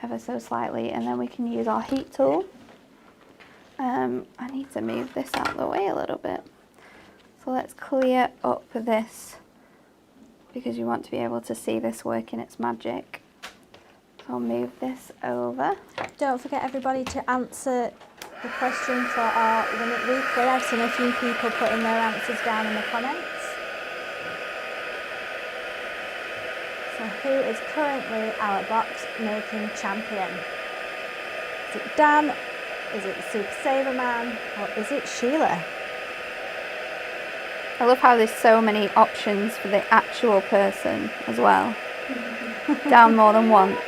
ever so slightly, and then we can use our heat tool. I need to move this out of the way a little bit. So let's clear up this, because you want to be able to see this working its magic. So I'll move this over. Don't forget, everybody, to answer the question for our Win It Weekly. I've seen a few people putting their answers down in the comments. So who is currently our box making champion? Is it Dan? Is it Super Saver Man? Or is it Sheila? I love how there's so many options for the actual person as well. Down more than once.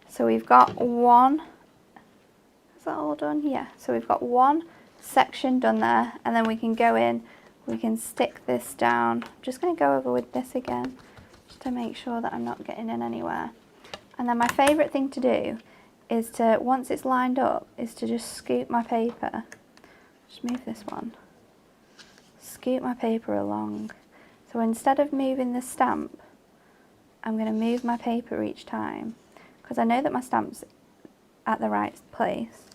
So we've got one, is that all done? Yeah, so we've got one section done there, and then we can go in, we can stick this down. I'm just going to go over with this again, just to make sure that I'm not getting in anywhere. And then my favourite thing to do is to, once it's lined up, is to just scoop my paper. Just move this one. scoot my paper along. So instead of moving the stamp, I'm going to move my paper each time, because I know that my stamp's at the right place.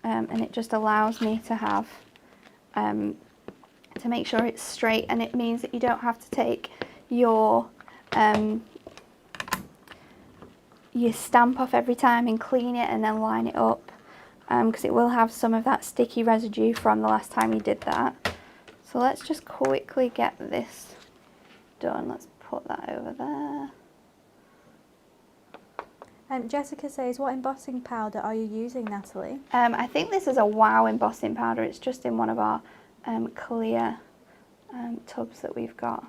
And it just allows me to have, to make sure it's straight, and it means that you don't have to take your stamp off every time and clean it and then line it up, because it will have some of that sticky residue from the last time you did that. So let's just quickly get this done. Let's put that over there. Jessica says, what embossing powder are you using, Natalie? I think this is a Wow embossing powder. It's just in one of our clear tubs that we've got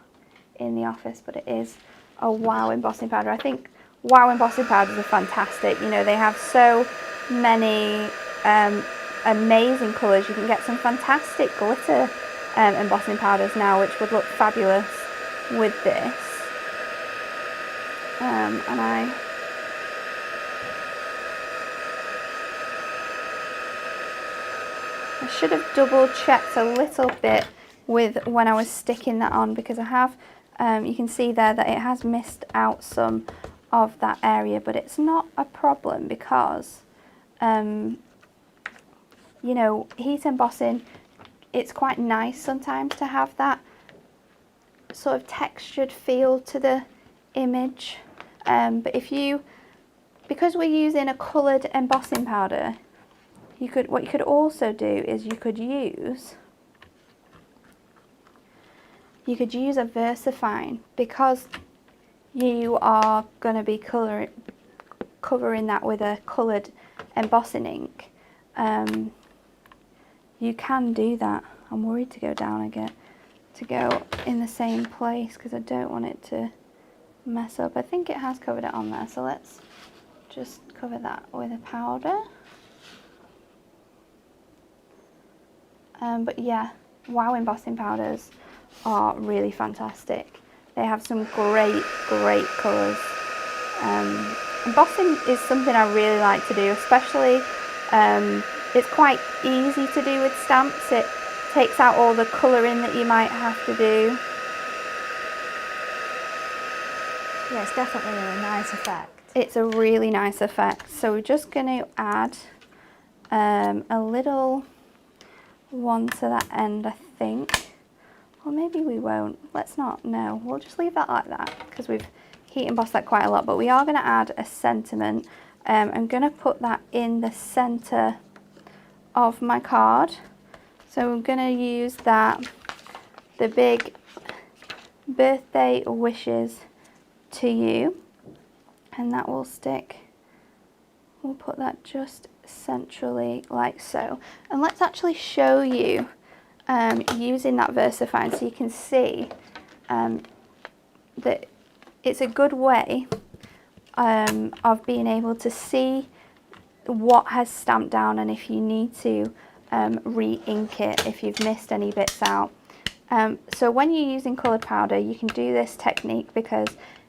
in the office, but it is a Wow embossing powder. I think Wow embossing powders are fantastic. You know, they have so many amazing colours. You can get some fantastic glitter embossing powders now, which would look fabulous with this. And I should have double checked a little bit with when I was sticking that on, because I have, you can see there that it has missed out some of that area, but it's not a problem because, you know, heat embossing, it's quite nice sometimes to have that sort of textured feel to the image. But because we're using a coloured embossing powder, what you could also do is you could use a VersaFine, because you are going to be covering that with a coloured embossing ink. You can do that. I'm worried to go down again, to go in the same place, because I don't want it to mess up. I think it has covered it on there, so let's just cover that with a powder. But yeah, Wow embossing powders are really fantastic. They have some great colours. Embossing is something I really like to do, especially it's quite easy to do with stamps. It takes out all the colouring that you might have to do. Yeah, it's definitely a nice effect. It's a really nice effect. So we're just going to add a little one to that end, I think. Or maybe we won't. Let's not. No, we'll just leave that like that, because we've heat embossed that quite a lot. But we are going to add a sentiment. I'm going to put that in the centre of my card. So I'm going to use that, the big birthday wishes to you, and that will stick. We'll put that just centrally like so. And let's actually show you using that VersaFine, so you can see that it's a good way of being able to see what has stamped down, and if you need to re-ink it if you've missed any bits out. So when you're using coloured powder, you can do this technique because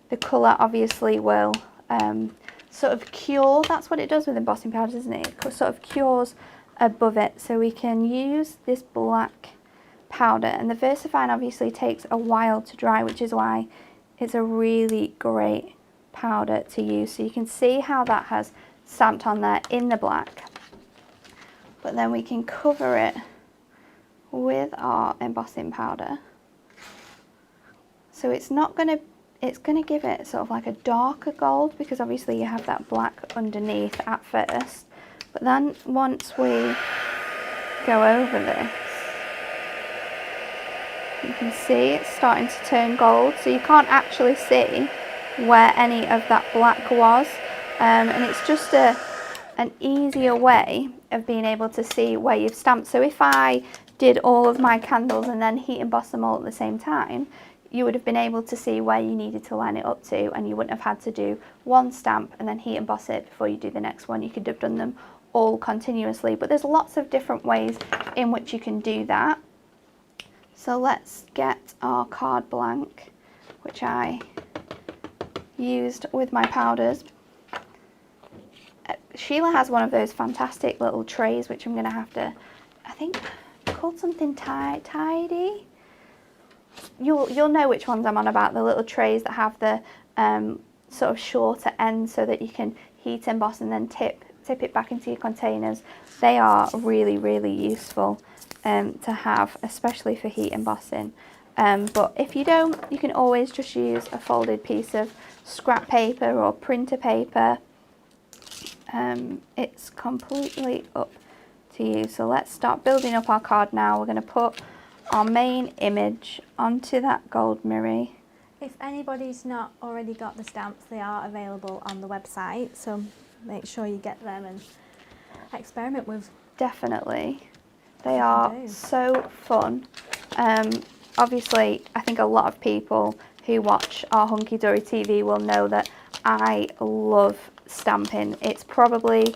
the colour obviously will sort of cure. That's what it does with embossing powders, isn't it? It sort of cures above it. So we can use this black powder, and the VersaFine obviously takes a while to dry, which is why it's a really great powder to use. So you can see how that has stamped on there in the black, but then we can cover it with our embossing powder. So it's not going to, it's going to give it sort of like a darker gold, because obviously you have that black underneath at first, but then once we go over this, you can see it's starting to turn gold, so you can't actually see where any of that black was, and it's just an easier way of being able to see where you've stamped. So if I did all of my candles and then heat emboss them all at the same time, you would have been able to see where you needed to line it up to, and you wouldn't have had to do one stamp and then heat emboss it before you do the next one. You could have done them all continuously, but there's lots of different ways in which you can do that. So let's get our card blank, which I used with my powders. Sheila has one of those fantastic little trays, which I'm going to have to, I think, called something tidy. You'll know which ones I'm on about, the little trays that have the sort of shorter end so that you can heat emboss and then tip it back into your containers. They are really, really useful to have, especially for heat embossing. But if you don't, you can always just use a folded piece of scrap paper or printer paper. It's completely up to you. So let's start building up our card now. We're going to put our main image onto that gold mirror. If anybody's not already got the stamps, they are available on the website, so make sure you get them and experiment with. Definitely. They are so fun. Obviously, I think a lot of people who watch our Hunky-Dory TV will know that I love stamping. It's probably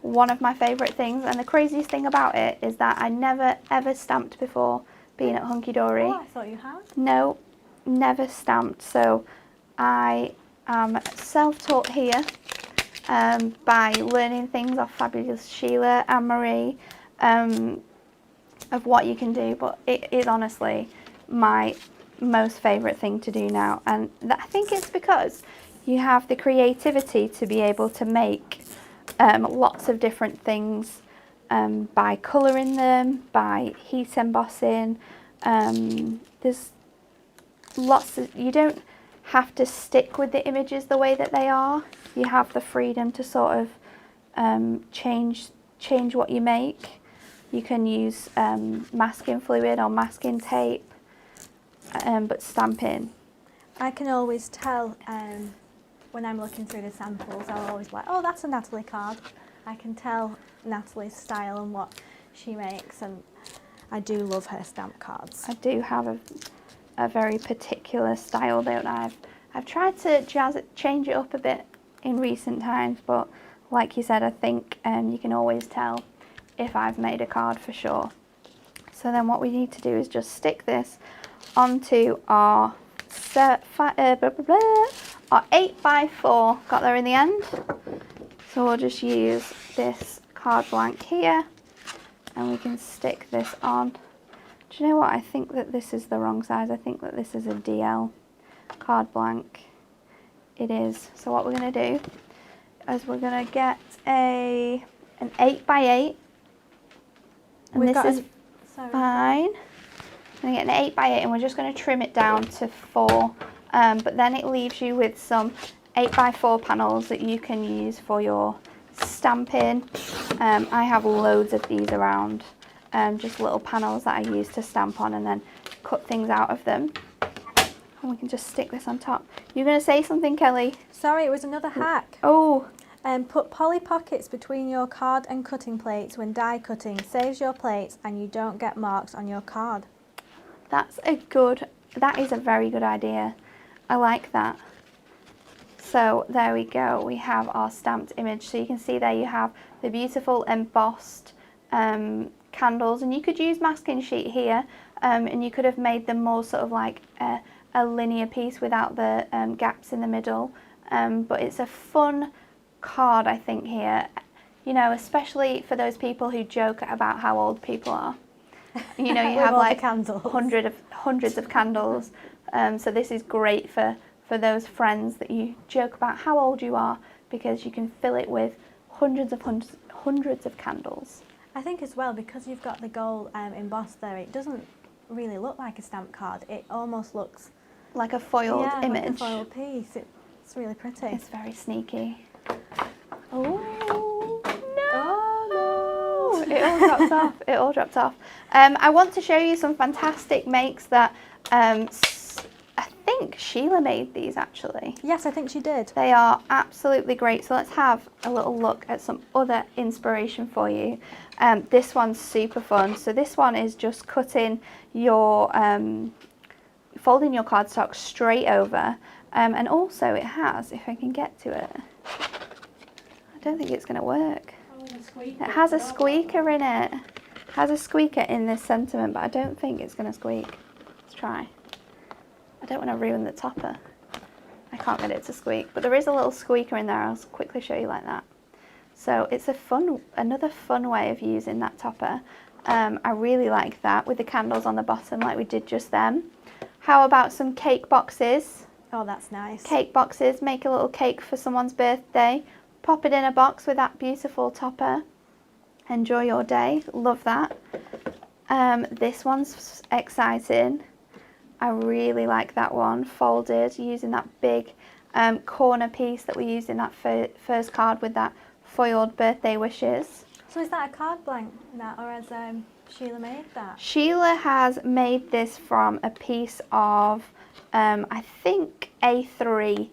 one of my favourite things, and the craziest thing about it is that I never ever stamped before being at Hunky-Dory. Oh, I thought you had. No, never stamped. So I am self-taught here by learning things off fabulous Sheila and Marie of what you can do, but it is honestly my most favourite thing to do now, and I think it's because you have the creativity to be able to make lots of different things by colouring them, by heat embossing. There's lots of, you don't have to stick with the images the way that they are. You have the freedom to sort of change what you make. You can use masking fluid or masking tape, but stamping. I can always tell when I'm looking through the samples, I'll always be like, oh, that's a Natalie card. I can tell Natalie's style and what she makes, and I do love her stamp cards. I do have a very particular style, don't I? I've tried to change it up a bit in recent times, but like you said, I think you can always tell if I've made a card for sure. So then what we need to do is just stick this onto our 8x4, got there in the end. So we'll just use this card blank here and we can stick this on. Do you know what? I think that this is the wrong size. I think that this is a DL card blank. It is. So what we're going to do is we're going to get an 8x8. And this is fine. I'm going to get an 8x8 and we're just going to trim it down to 4. But then it leaves you with some 8x4 panels that you can use for your stamping. I have loads of these around, just little panels that I use to stamp on and then cut things out of them. And we can just stick this on top. You're going to say something, Kelly? Sorry, it was another hack. Oh. Put poly pockets between your card and cutting plates when die cutting. Saves your plates and you don't get marks on your card. That is a very good idea. I like that. So there we go. We have our stamped image. So you can see there you have the beautiful embossed candles, and you could use masking sheet here, and you could have made them more sort of like a linear piece without the gaps in the middle. But it's a fun card, I think, here, you know, especially for those people who joke about how old people are. You know, you have like hundreds of candles. So this is great for those friends that you joke about how old you are, because you can fill it with hundreds of candles. I think as well, because you've got the gold embossed there, it doesn't really look like a stamp card. It almost looks like a foiled image. Like a foiled piece. It's really pretty. It's very sneaky. Oh no! Oh no! It all dropped off. It all dropped off. I want to show you some fantastic makes that I think Sheila made these actually. Yes, I think she did. They are absolutely great. So let's have a little look at some other inspiration for you. This one's super fun. So this one is just cutting your, folding your cardstock straight over. And also it has, if I can get to it, I don't think it's going to work. It has a squeaker in it. It has a squeaker in this sentiment, but I don't think it's going to squeak. Let's try. I don't want to ruin the topper. I can't get it to squeak, but there is a little squeaker in there. I'll quickly show you like that. So it's another fun way of using that topper. I really like that with the candles on the bottom like we did just then. How about some cake boxes? Oh, that's nice. Cake boxes, make a little cake for someone's birthday. Pop it in a box with that beautiful topper. Enjoy your day. Love that. This one's exciting. I really like that one. Folded, using that big corner piece that we used in that first card with that foiled birthday wishes. So is that a card blank, Nat, or has Sheila made that? Sheila has made this from a piece of, I think, A3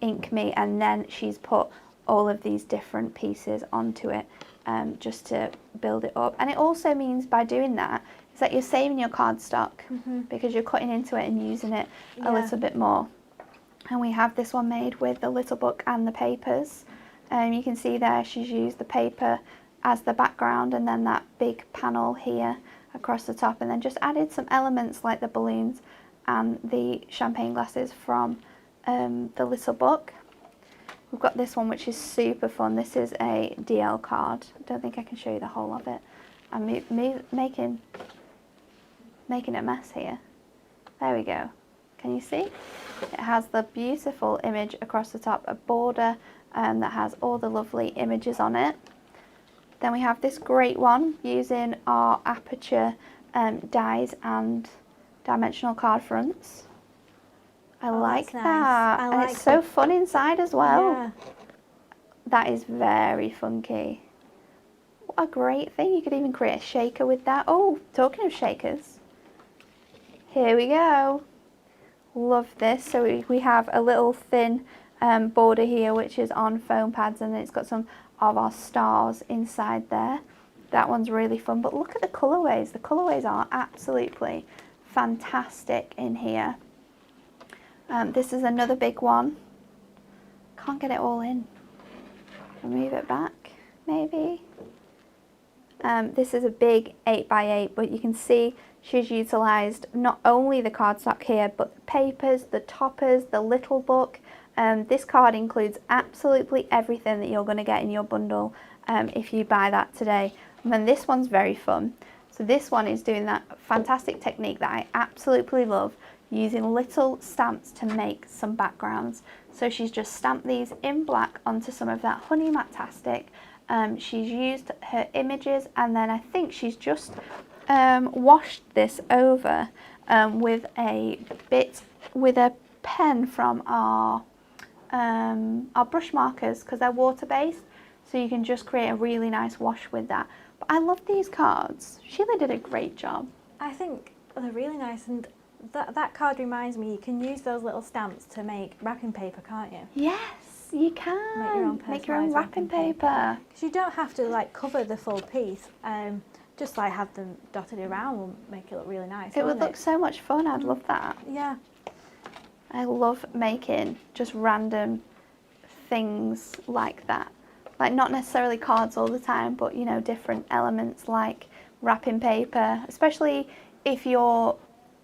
ink me, and then she's put all of these different pieces onto it just to build it up. And it also means by doing that is that you're saving your cardstock because you're cutting into it and using it a little bit more. And we have this one made with the little book and the papers. You can see there she's used the paper as the background and then that big panel here across the top, and then just added some elements like the balloons and the champagne glasses from the little book. We've got this one which is super fun. This is a DL card. I don't think I can show you the whole of it. I'm making a mess here. There we go. Can you see? It has the beautiful image across the top, a border that has all the lovely images on it. Then we have this great one using our aperture dies and dimensional card fronts. I like that's that. nice. And it's so fun inside as well. That is very funky. What a great thing. You could even create a shaker with that. Oh, talking of shakers. Here we go. Love this. So we have a little thin border here which is on foam pads, and then it's got some of our stars inside there. That one's really fun, but look at the colourways. The colourways are absolutely fantastic in here. This is another big one. Can't get it all in. I'll move it back, maybe. This is a big 8x8, but you can see she's utilised not only the cardstock here, but the papers, the toppers, the little book. This card includes absolutely everything that you're going to get in your bundle if you buy that today. And then this one's very fun. So this one is doing that fantastic technique that I absolutely love, using little stamps to make some backgrounds. So she's just stamped these in black onto some of that Honey Matastic. She's used her images, and then I think she's just washed this over with a pen from our brush markers, because they're water based, so you can just create a really nice wash with that. But I love these cards. Sheila did a great job. I think they're really nice, and that card reminds me, you can use those little stamps to make wrapping paper, can't you? Yes, you can. Make your own wrapping paper. Because you don't have to like cover the full piece. Just like have them dotted around will make it look really nice. It would look so much fun. I'd love that. Yeah. I love making just random things like that. Like not necessarily cards all the time, but you know, different elements like wrapping paper, especially if you're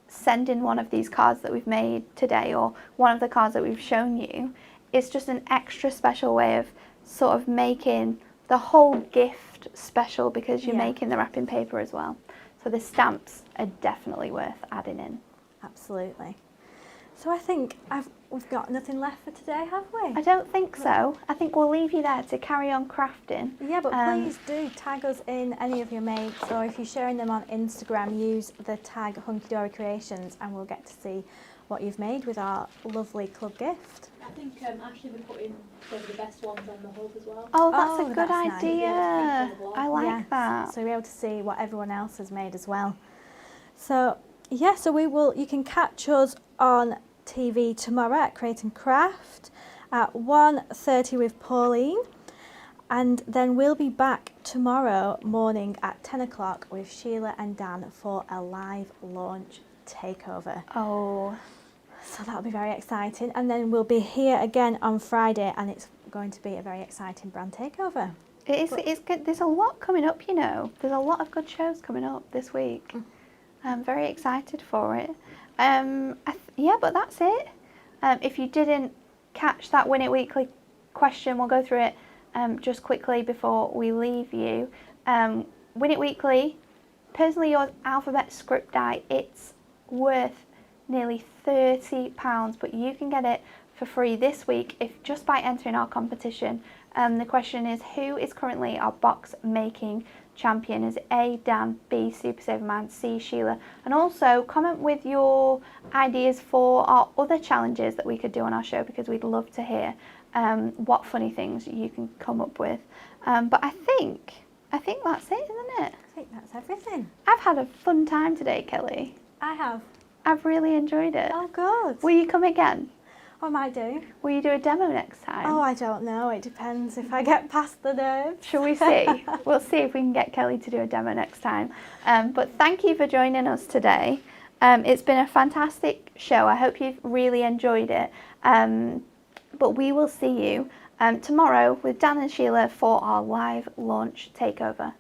sending one of these cards that we've made today, or one of the cards that we've shown you. It's just an extra special way of sort of making the whole gift special, because you're making the wrapping paper as well. So the stamps are definitely worth adding in. Absolutely. So I think we've got nothing left for today, have we? I don't think so. I think we'll leave you there to carry on crafting. Yeah, but please do tag us in any of your makes, or if you're sharing them on Instagram, use the tag Hunky-Dory Creations, and we'll get to see what you've made with our lovely club gift. I think Ashley would put in some of the best ones on the hub as well. Oh, that's a good that's nice. idea. I like that. So we'll be able to see what everyone else has made as well. So yeah, so you can catch us on TV tomorrow at Create and Craft at 1:30 with Pauline, and then we'll be back tomorrow morning at 10 o'clock with Sheila and Dan for a live launch takeover. Oh, so that'll be very exciting, and then we'll be here again on Friday, and it's going to be a very exciting brand takeover. It's good. There's a lot coming up, you know. There's a lot of good shows coming up this week. I'm very excited for it. Yeah, but that's it. If you didn't catch that Win It Weekly question, we'll go through it just quickly before we leave you. Win It Weekly, Personally Yours alphabet script die. It's worth nearly £30, but you can get it for free this week if just by entering our competition. The question is, who is currently our box making champion? Is it A, Dan, B, Super Saverman, C, Sheila? And also comment with your ideas for our other challenges that we could do on our show, because we'd love to hear what funny things you can come up with. But I think that's it, isn't it? I think that's everything. I've had a fun time today, Kelly. I have. I've really enjoyed it. Oh, good. Will you come again? I might do. Will you do a demo next time? Oh, I don't know. It depends if I get past the nerves. Shall we see? We'll see if we can get Kelly to do a demo next time. But thank you for joining us today. It's been a fantastic show. I hope you've really enjoyed it. But we will see you tomorrow with Dan and Sheila for our live launch takeover.